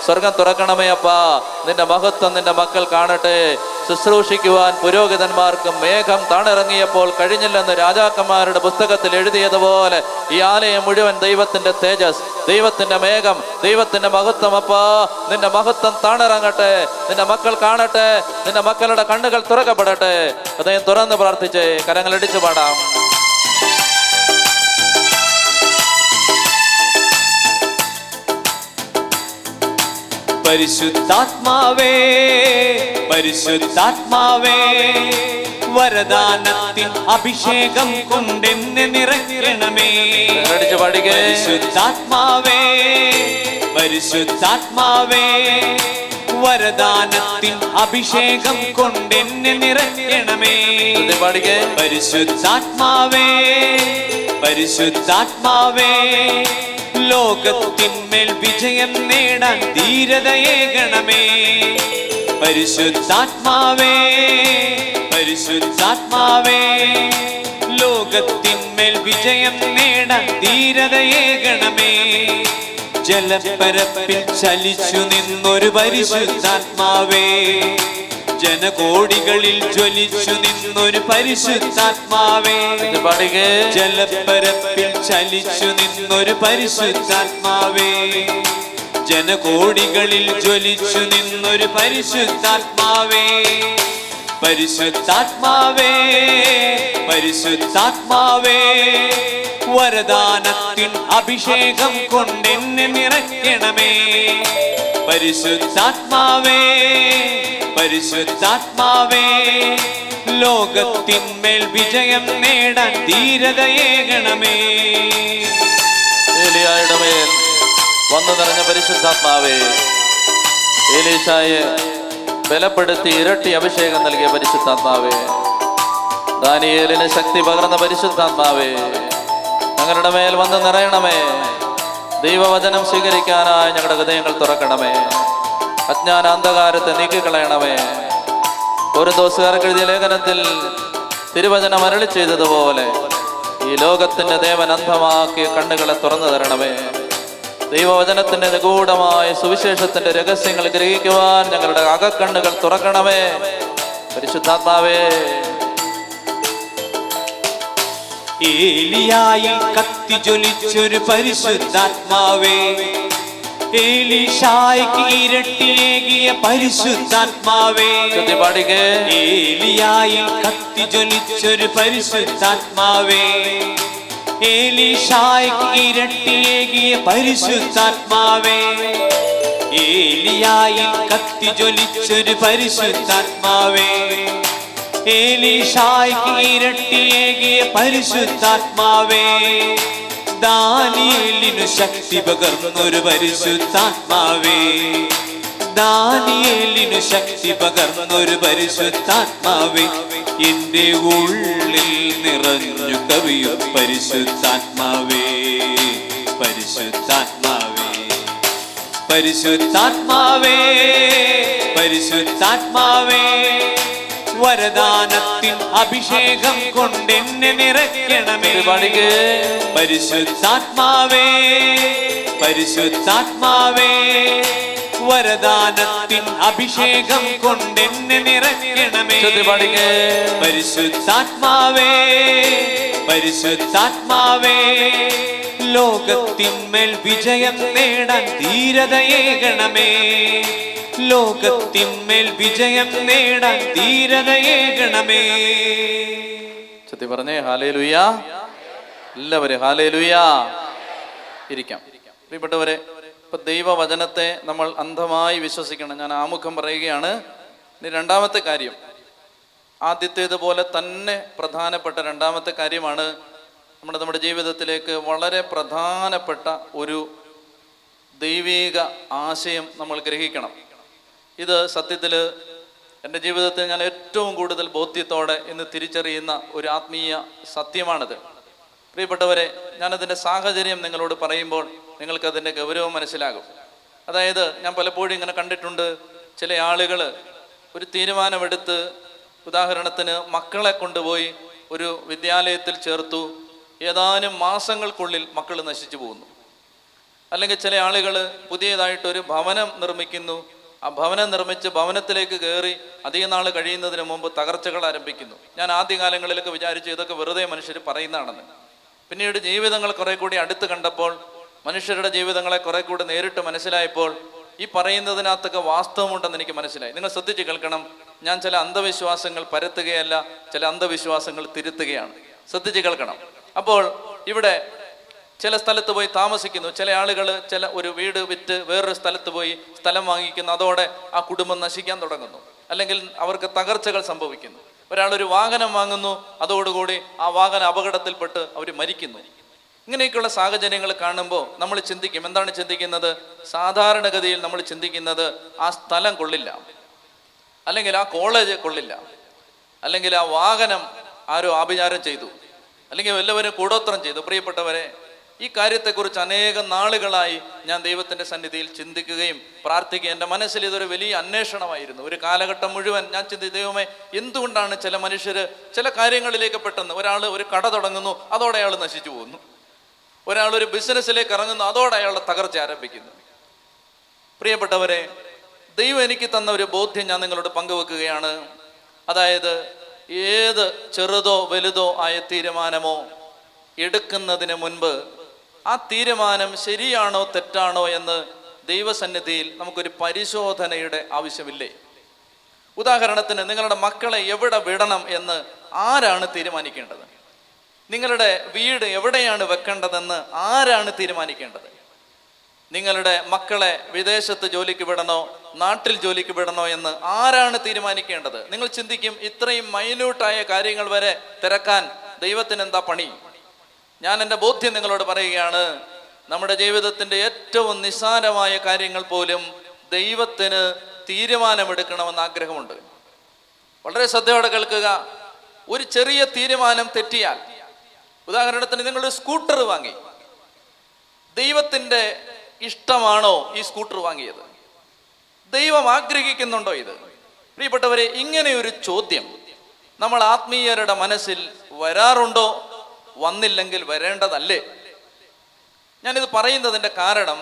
സ്വർഗം തുറക്കണമേ. അപ്പാ, നിന്റെ മഹത്വം നിന്റെ മക്കൾ കാണട്ടെ. ശുശ്രൂഷിക്കുവാൻ പുരോഹിതന്മാർക്ക് മേഘം താണിറങ്ങിയപ്പോൾ കഴിഞ്ഞില്ലെന്ന് രാജാക്കന്മാരുടെ പുസ്തകത്തിൽ എഴുതിയതുപോലെ ഈ ആലയം മുഴുവൻ ദൈവത്തിന്റെ തേജസ്, ദൈവത്തിന്റെ മേഘം, ദൈവത്തിന്റെ മഹത്വം. അപ്പാ, നിന്റെ മഹത്വം താണിറങ്ങട്ടെ, നിന്റെ മക്കൾ കാണട്ടെ, നിന്റെ മക്കളുടെ കണ്ണുകൾ തുറക്കപ്പെടട്ടെ. ഹൃദയം തുറന്ന് പ്രാർത്ഥിച്ച് കരങ്ങൾ ഇടിച്ചു പാടാം. പരിശുദ്ധാത്മാവേ, പരിശുദ്ധാത്മാവേ, വരദാനത്തിൻ അഭിഷേകം കൊണ്ടെന്നെ നിറയ്ക്കണമേ. പരിശുദ്ധാത്മാവേ, പരിശുദ്ധാത്മാവേ, വരദാനത്തിൻ അഭിഷേകം കൊണ്ടെന്നെ നിറയ്ക്കണമേ. പരിശുദ്ധാത്മാവേ, പരിശുദ്ധാത്മാവേ, ലോകത്തിന്മേൽ വിജയം നേടാൻ ധീരതയേകണമേ. പരിശുദ്ധാത്മാവേ, പരിശുദ്ധാത്മാവേ, ലോകത്തിന്മേൽ വിജയം നേടാൻ ധീരതയേകണമേ. ജലപ്പരപ്പിൽ ചലിച്ചു നിന്നൊരു പരിശുദ്ധാത്മാവേ, ജനകോടികളിൽ ജ്വലിച്ചു നിന്നൊരു പരിശുദ്ധാത്മാവേ. ജലപ്പരപ്പിൽ ചലിച്ചു നിന്നൊരു പരിശുദ്ധാത്മാവേ, ജനകോടികളിൽ ജ്വലിച്ചു നിന്നൊരു പരിശുദ്ധാത്മാവേ. പരിശുദ്ധാത്മാവേ, പരിശുദ്ധാത്മാവേ, വരദാനത്തിൻ അഭിഷേകം കൊണ്ടെന്നെ നിറയ്ക്കണമേ. പരിശുദ്ധാത്മാവേ, പരിശുദ്ധാത്മാവേ, ലോകത്തിന്മേൽ വിജയം നേടാൻ ധീരതയേകണമേ. ഏലിയായുടെ മേൽ വന്നു നിറഞ്ഞ പരിശുദ്ധാത്മാവേ, ഏലീശായെ ബലപ്പെടുത്തി ഇരട്ടി അഭിഷേകം നൽകിയ പരിശുദ്ധാത്മാവേ, ദാനിയേലിന് ശക്തി പകർന്ന പരിശുദ്ധാത്മാവേ, ഞങ്ങളുടെ മേൽ വന്ന് നിറയണമേ. ദൈവവചനം സ്വീകരിക്കാനായി ഞങ്ങളുടെ ഹൃദയങ്ങൾ തുറക്കണമേ. അജ്ഞാന അന്ധകാരത്തെ നീക്കിക്കളയണമേ. കൊരിന്തോസുകാർക്ക് എഴുതിയ ലേഖനത്തിൽ തിരുവചനം അരുളി ചെയ്തതുപോലെ ഈ ലോകത്തിന്റെ ദേവൻ അന്ധമാക്കിയ കണ്ണുകളെ തുറന്നു തരണമേ. ദൈവവചനത്തിന്റെ നിഗൂഢമായ സുവിശേഷത്തിന്റെ രഹസ്യങ്ങൾ ഗ്രഹിക്കുവാൻ ഞങ്ങളുടെ അകക്കണ്ണുകൾ തുറക്കണമേ. പരിശുദ്ധാത്മാവേ, ഏലിയായിൽ കത്തി ജ്വലിച്ചൊരു പരിശുദ്ധാത്മാവേ, ഏലീശായ്ക്ക് ഇരട്ടിയേകിയ പരിശുദ്ധാത്മാവേ. ഏലിയായിൽ കത്തി ജ്വലിച്ചൊരു പരിശുദ്ധാത്മാവേ, ഏലീശായ്ക്ക് ഇരട്ടിയേകിയ പരിശുദ്ധാത്മാവേ. ഏലിയായിൽ കത്തി ജ്വലിച്ചൊരു പരിശുദ്ധാത്മാവേ, ഏലീശായ്ക്ക് ഇരട്ടിയേകിയ പരിശുദ്ധാത്മാവേ. ദാനിയേലിനു ശക്തി പകർന്നൊരു പരിശുദ്ധാത്മാവേ, ദാനിയേലിനു ശക്തി പകർന്നൊരു പരിശുദ്ധാത്മാവേ. എന്റെ ഉള്ളിൽ നിറഞ്ഞു കവിയും പരിശുദ്ധാത്മാവേ, പരിശുദ്ധാത്മാവേ, പരിശുദ്ധാത്മാവേ, പരിശുദ്ധാത്മാവേ, വരദാനത്തിൻ അഭിഷേകം കൊണ്ടെന്നെ നിറയ്ക്കണമേ. പരിശുദ്ധാത്മാവേ, പരിശുദ്ധാത്മാവേ, വരദാനത്തിൻ അഭിഷേകം കൊണ്ടെന്നെ നിറയ്ക്കണമേ. പരിശുദ്ധാത്മാവേ, പരിശുദ്ധാത്മാവേ, ലോകത്തിന്മേൽ വിജയം നേടാൻ ധീരതയേകണമേ. ലോകത്തിന്മേൽ വിജയം നേടാൻ ധീരതയേകണമേ. ചത്തി പറഞ്ഞേ ഹല്ലേലൂയ. എല്ലാവരും ഹല്ലേലൂയ. ഇരിക്കാം. പ്രിയപ്പെട്ടവരെ, ഇപ്പൊ ദൈവവചനത്തെ നമ്മൾ അന്ധമായി വിശ്വസിക്കണം. ഞാൻ ആമുഖം പറയുകയാണ്. ഇനി രണ്ടാമത്തെ കാര്യം, ആദ്യത്തേതുപോലെ തന്നെ പ്രധാനപ്പെട്ട രണ്ടാമത്തെ കാര്യമാണ് നമ്മുടെ ജീവിതത്തിലേക്ക് വളരെ പ്രധാനപ്പെട്ട ഒരു ദൈവീക ആശയം നമ്മൾ ഗ്രഹിക്കണം. ഇത് സത്യത്തിൽ എൻ്റെ ജീവിതത്തിൽ ഞാൻ ഏറ്റവും കൂടുതൽ ബോധ്യത്തോടെ ഇന്ന് തിരിച്ചറിയുന്ന ഒരു ആത്മീയ സത്യമാണിത്. പ്രിയപ്പെട്ടവരെ, ഞാനതിൻ്റെ സാഹചര്യം നിങ്ങളോട് പറയുമ്പോൾ നിങ്ങൾക്കതിൻ്റെ ഗൗരവം മനസ്സിലാകും. അതായത് ഞാൻ പലപ്പോഴും ഇങ്ങനെ കണ്ടിട്ടുണ്ട്, ചില ആളുകൾ ഒരു തീരുമാനമെടുത്ത്, ഉദാഹരണത്തിന് മക്കളെ കൊണ്ടുപോയി ഒരു വിദ്യാലയത്തിൽ ചേർത്തു, ഏതാനും മാസങ്ങൾക്കുള്ളിൽ മക്കൾ നശിച്ചു പോകുന്നു. അല്ലെങ്കിൽ ചില ആളുകൾ പുതിയതായിട്ടൊരു ഭവനം നിർമ്മിക്കുന്നു, ആ ഭവനം നിർമ്മിച്ച് ഭവനത്തിലേക്ക് കയറി അധികം നാൾ കഴിയുന്നതിന് മുമ്പ് തകർച്ചകൾ ആരംഭിക്കുന്നു. ഞാൻ ആദ്യകാലങ്ങളിലൊക്കെ വിചാരിച്ചു ഇതൊക്കെ വെറുതെ മനുഷ്യർ പറയുന്നതാണെന്ന്. പിന്നീട് ജീവിതങ്ങൾ കുറെ കൂടി അടുത്ത് കണ്ടപ്പോൾ, മനുഷ്യരുടെ ജീവിതങ്ങളെ കുറെ കൂടി നേരിട്ട് മനസ്സിലായപ്പോൾ ഈ പറയുന്നതിനകത്തൊക്കെ വാസ്തവമുണ്ടെന്ന് എനിക്ക് മനസ്സിലായി. നിങ്ങൾ ശ്രദ്ധിച്ച് കേൾക്കണം. ഞാൻ ചില അന്ധവിശ്വാസങ്ങൾ പരത്തുകയല്ല, ചില അന്ധവിശ്വാസങ്ങൾ തിരുത്തുകയാണ്. ശ്രദ്ധിച്ച് കേൾക്കണം. അപ്പോൾ ഇവിടെ ചില സ്ഥലത്ത് പോയി താമസിക്കുന്നു, ചില ആളുകൾ ചില ഒരു വീട് വിറ്റ് വേറൊരു സ്ഥലത്ത് പോയി സ്ഥലം വാങ്ങിക്കുന്നു, അതോടെ ആ കുടുംബം നശിക്കാൻ തുടങ്ങുന്നു, അല്ലെങ്കിൽ അവർക്ക് തകർച്ചകൾ സംഭവിക്കുന്നു. ഒരാളൊരു വാഹനം വാങ്ങുന്നു, അതോടുകൂടി ആ വാഹന അപകടത്തിൽപ്പെട്ട് അവർ മരിക്കുന്നു. ഇങ്ങനെയൊക്കെയുള്ള സാഹചര്യങ്ങൾ കാണുമ്പോൾ നമ്മൾ ചിന്തിക്കും. എന്താണ് ചിന്തിക്കുന്നത്? സാധാരണഗതിയിൽ നമ്മൾ ചിന്തിക്കുന്നത് ആ സ്ഥലം കൊള്ളില്ല, അല്ലെങ്കിൽ ആ കോളേജ് കൊള്ളില്ല, അല്ലെങ്കിൽ ആ വാഹനം ആരോ ആഭിചാരം ചെയ്തു, അല്ലെങ്കിൽ എല്ലാവരും കൂടോത്രം ചെയ്തു. പ്രിയപ്പെട്ടവരെ, ഈ കാര്യത്തെക്കുറിച്ച് അനേകം നാളുകളായി ഞാൻ ദൈവത്തിൻ്റെ സന്നിധിയിൽ ചിന്തിക്കുകയും പ്രാർത്ഥിക്കുകയും എൻ്റെ മനസ്സിൽ ഇതൊരു വലിയ അന്വേഷണമായിരുന്നു. ഒരു കാലഘട്ടം മുഴുവൻ ഞാൻ ചിന്തിച്ചു, ദൈവമേ, എന്തുകൊണ്ടാണ് ചില മനുഷ്യർ ചില കാര്യങ്ങളിലേക്ക് പെട്ടെന്ന്, ഒരാൾ ഒരു കട തുടങ്ങുന്നു, അതോടെ അയാൾ നശിച്ചു പോകുന്നു. ഒരാൾ ഒരു ബിസിനസ്സിലേക്ക് ഇറങ്ങുന്നു, അതോടെ അയാളുടെ തകർച്ച ആരംഭിക്കുന്നു. പ്രിയപ്പെട്ടവരെ, ദൈവം എനിക്ക് തന്ന ഒരു ബോധ്യം ഞാൻ നിങ്ങളോട് പങ്കുവെക്കുകയാണ്. അതായത്, ഏത് ചെറുതോ വലുതോ ആയ തീരുമാനമോ എടുക്കുന്നതിന് മുൻപ് ആ തീരുമാനം ശരിയാണോ തെറ്റാണോ എന്ന് ദൈവസന്നിധിയിൽ നമുക്കൊരു പരിശോധനയുടെ ആവശ്യമില്ലേ? ഉദാഹരണത്തിന്, നിങ്ങളുടെ മക്കളെ എവിടെ വിടണം എന്ന് ആരാണ് തീരുമാനിക്കേണ്ടത്? നിങ്ങളുടെ വീട് എവിടെയാണ് വെക്കേണ്ടതെന്ന് ആരാണ് തീരുമാനിക്കേണ്ടത്? നിങ്ങളുടെ മക്കളെ വിദേശത്ത് ജോലിക്ക് വിടണോ നാട്ടിൽ ജോലിക്ക് വിടണോ എന്ന് ആരാണ് തീരുമാനിക്കേണ്ടത്? നിങ്ങൾ ചിന്തിക്കും, ഇത്രയും മൈന്യൂട്ടായ കാര്യങ്ങൾ വരെ തിരക്കാൻ ദൈവത്തിന് എന്താ പണി? ഞാൻ എൻ്റെ ബോധ്യം നിങ്ങളോട് പറയുകയാണ്. നമ്മുടെ ജീവിതത്തിൻ്റെ ഏറ്റവും നിസ്സാരമായ കാര്യങ്ങൾ പോലും ദൈവത്തിന് തീരുമാനമെടുക്കണമെന്ന് ആഗ്രഹമുണ്ട്. വളരെ ശ്രദ്ധയോടെ കേൾക്കുക. ഒരു ചെറിയ തീരുമാനം തെറ്റിയാൽ, ഉദാഹരണത്തിന് നിങ്ങളൊരു സ്കൂട്ടർ വാങ്ങി, ദൈവത്തിൻ്റെ ഇഷ്ടമാണോ ഈ സ്കൂട്ടർ വാങ്ങിയത്? ദൈവം ആഗ്രഹിക്കുന്നുണ്ടോ ഇത്? പ്രിയപ്പെട്ടവരെ, ഇങ്ങനെ ഒരു ചോദ്യം നമ്മൾ ആത്മീയരുടെ മനസ്സിൽ വരാറുണ്ടോ? വന്നില്ലെങ്കിൽ വരേണ്ടതല്ലേ? ഞാനിത് പറയുന്നതിൻ്റെ കാരണം,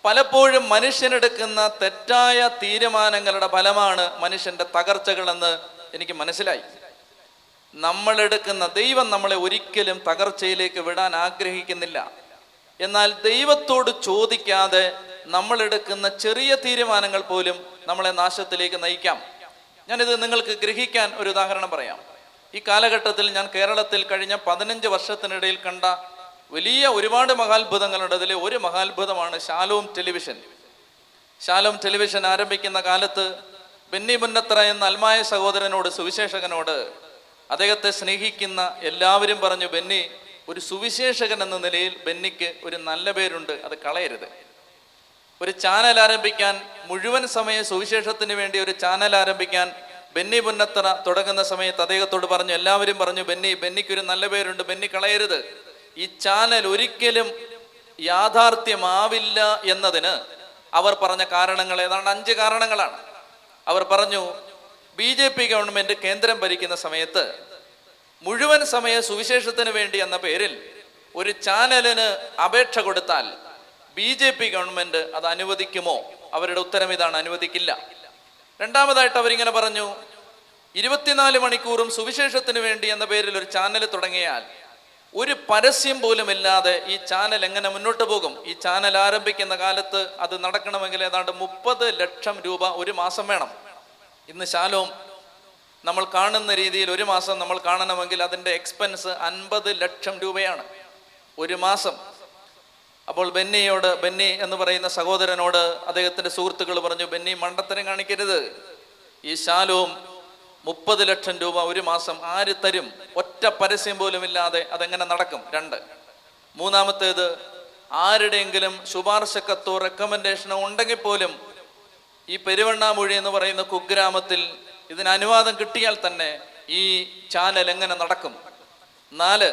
പലപ്പോഴും മനുഷ്യനെടുക്കുന്ന തെറ്റായ തീരുമാനങ്ങളുടെ ഫലമാണ് മനുഷ്യന്റെ തകർച്ചകളെന്ന് എനിക്ക് മനസ്സിലായി. നമ്മളെടുക്കുന്ന, ദൈവം നമ്മളെ ഒരിക്കലും തകർച്ചയിലേക്ക് വിടാൻ ആഗ്രഹിക്കുന്നില്ല. എന്നാൽ ദൈവത്തോട് ചോദിക്കാതെ നമ്മളെടുക്കുന്ന ചെറിയ തീരുമാനങ്ങൾ പോലും നമ്മളെ നാശത്തിലേക്ക് നയിക്കാം. ഞാനിത് നിങ്ങൾക്ക് ഗ്രഹിക്കാൻ ഒരു ഉദാഹരണം പറയാം. ഈ കാലഘട്ടത്തിൽ ഞാൻ കേരളത്തിൽ കഴിഞ്ഞ 15 വർഷത്തിനിടയിൽ കണ്ട വലിയ ഒരുപാട് മഹാത്ഭുതങ്ങളുണ്ട്. അതിലെ ഒരു മഹാത്ഭുതമാണ് ഷാലോം ടെലിവിഷൻ. ഷാലോം ടെലിവിഷൻ ആരംഭിക്കുന്ന കാലത്ത് ബെന്നി മുന്നത്ര എന്ന അൽമായ സഹോദരനോട്, സുവിശേഷകനോട്, അദ്ദേഹത്തെ സ്നേഹിക്കുന്ന എല്ലാവരും പറഞ്ഞു, ബെന്നി ഒരു സുവിശേഷകൻ എന്ന നിലയിൽ ബെന്നിക്ക് ഒരു നല്ല പേരുണ്ട്, അത് കളയരുത്. ഒരു ചാനൽ ആരംഭിക്കാൻ, മുഴുവൻ സമയ സുവിശേഷത്തിന് വേണ്ടി ഒരു ചാനൽ ആരംഭിക്കാൻ ബെന്നി മുന്നത്തറ തുടങ്ങുന്ന സമയത്ത് അദ്ദേഹത്തോട് പറഞ്ഞു, എല്ലാവരും പറഞ്ഞു, ബെന്നിക്കൊരു നല്ല പേരുണ്ട്, ബെന്നി കളയരുത്. ഈ ചാനൽ ഒരിക്കലും യാഥാർത്ഥ്യമാവില്ല എന്നതിന് അവർ പറഞ്ഞ കാരണങ്ങൾ ഏതാണ്ട് 5 കാരണങ്ങളാണ്. അവർ പറഞ്ഞു, BJP ഗവൺമെന്റ് കേന്ദ്രം ഭരിക്കുന്ന സമയത്ത് മുഴുവൻ സമയ സുവിശേഷത്തിന് വേണ്ടി എന്ന പേരിൽ ഒരു ചാനലിന് അപേക്ഷ കൊടുത്താൽ BJP ഗവൺമെന്റ് അത് അനുവദിക്കുമോ? അവരുടെ ഉത്തരം ഇതാണ്, അനുവദിക്കില്ല. രണ്ടാമതായിട്ട് അവരിങ്ങനെ പറഞ്ഞു, 24 മണിക്കൂറും സുവിശേഷത്തിന് വേണ്ടി എന്ന പേരിൽ ഒരു ചാനൽ തുടങ്ങിയാൽ ഒരു പരസ്യം പോലും ഇല്ലാതെ ഈ ചാനൽ എങ്ങനെ മുന്നോട്ട് പോകും? ഈ ചാനൽ ആരംഭിക്കുന്ന കാലത്ത് അത് നടക്കണമെങ്കിൽ ഏതാണ്ട് 30 ലക്ഷം രൂപ ഒരു മാസം വേണം. ഇന്ന് ഷാലോം നമ്മൾ കാണുന്ന രീതിയിൽ ഒരു മാസം നമ്മൾ കാണണമെങ്കിൽ അതിൻ്റെ എക്സ്പെൻസ് 50 ലക്ഷം രൂപയാണ് ഒരു മാസം. അപ്പോൾ ബെന്നി എന്ന് പറയുന്ന സഹോദരനോട് അദ്ദേഹത്തിന്റെ സുഹൃത്തുക്കൾ പറഞ്ഞു, ബെന്നി മണ്ടത്തരം കാണിക്കരുത്. ഈ ഷാലോം 30 ലക്ഷം രൂപ ഒരു മാസം ആര് തരും? ഒറ്റ പരസ്യം പോലും ഇല്ലാതെ അതെങ്ങനെ നടക്കും? 2. മൂന്നാമത്തേത്, ആരുടെയെങ്കിലും ശുപാർശക്കത്തോ റെക്കമെൻഡേഷനോ ഉണ്ടെങ്കിൽ പോലും ഈ പെരുവണ്ണാമൂഴി എന്ന് പറയുന്ന കുഗ്രാമത്തിൽ ഇതിന് അനുവാദം കിട്ടിയാൽ തന്നെ ഈ ചാനൽ എങ്ങനെ നടക്കും? 4,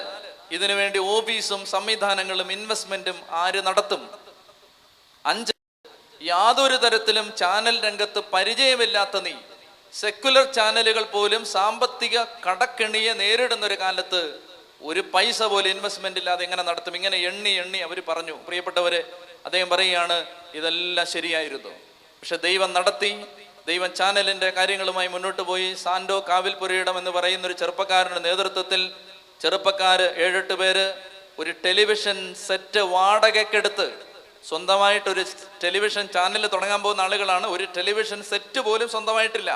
ഇതിനു വേണ്ടി ഓഫീസും സംവിധാനങ്ങളും ഇൻവെസ്റ്റ്മെന്റും ആര് നടത്തും? 5, യാതൊരു തരത്തിലും ചാനൽ രംഗത്ത് പരിചയമില്ലാത്ത നീ, സെക്കുലർ ചാനലുകൾ പോലും സാമ്പത്തിക കടക്കെണിയെ നേരിടുന്ന ഒരു കാലത്ത് ഒരു പൈസ പോലും ഇൻവെസ്റ്റ്മെന്റ് ഇല്ലാതെ എങ്ങനെ നടത്തും? ഇങ്ങനെ എണ്ണി അവർ പറഞ്ഞു. പ്രിയപ്പെട്ടവരെ, അദ്ദേഹം പറയുകയാണ്, ഇതെല്ലാം ശരിയായിരുന്നു, പക്ഷെ ദൈവം നടത്തി. ദൈവം ചാനലിന്റെ കാര്യങ്ങളുമായി മുന്നോട്ട് പോയി. സാൻഡോ കാവിൽപുരയിടം എന്ന് പറയുന്ന ഒരു ചെറുപ്പക്കാരന്റെ നേതൃത്വത്തിൽ ചെറുപ്പക്കാര് 7-8 പേര് ഒരു ടെലിവിഷൻ സെറ്റ് വാടകയ്ക്കെടുത്ത്, സ്വന്തമായിട്ടൊരു ടെലിവിഷൻ ചാനൽ തുടങ്ങാൻ പോകുന്ന ആളുകളാണ്. ഒരു ടെലിവിഷൻ സെറ്റ് പോലും സ്വന്തമായിട്ടില്ല.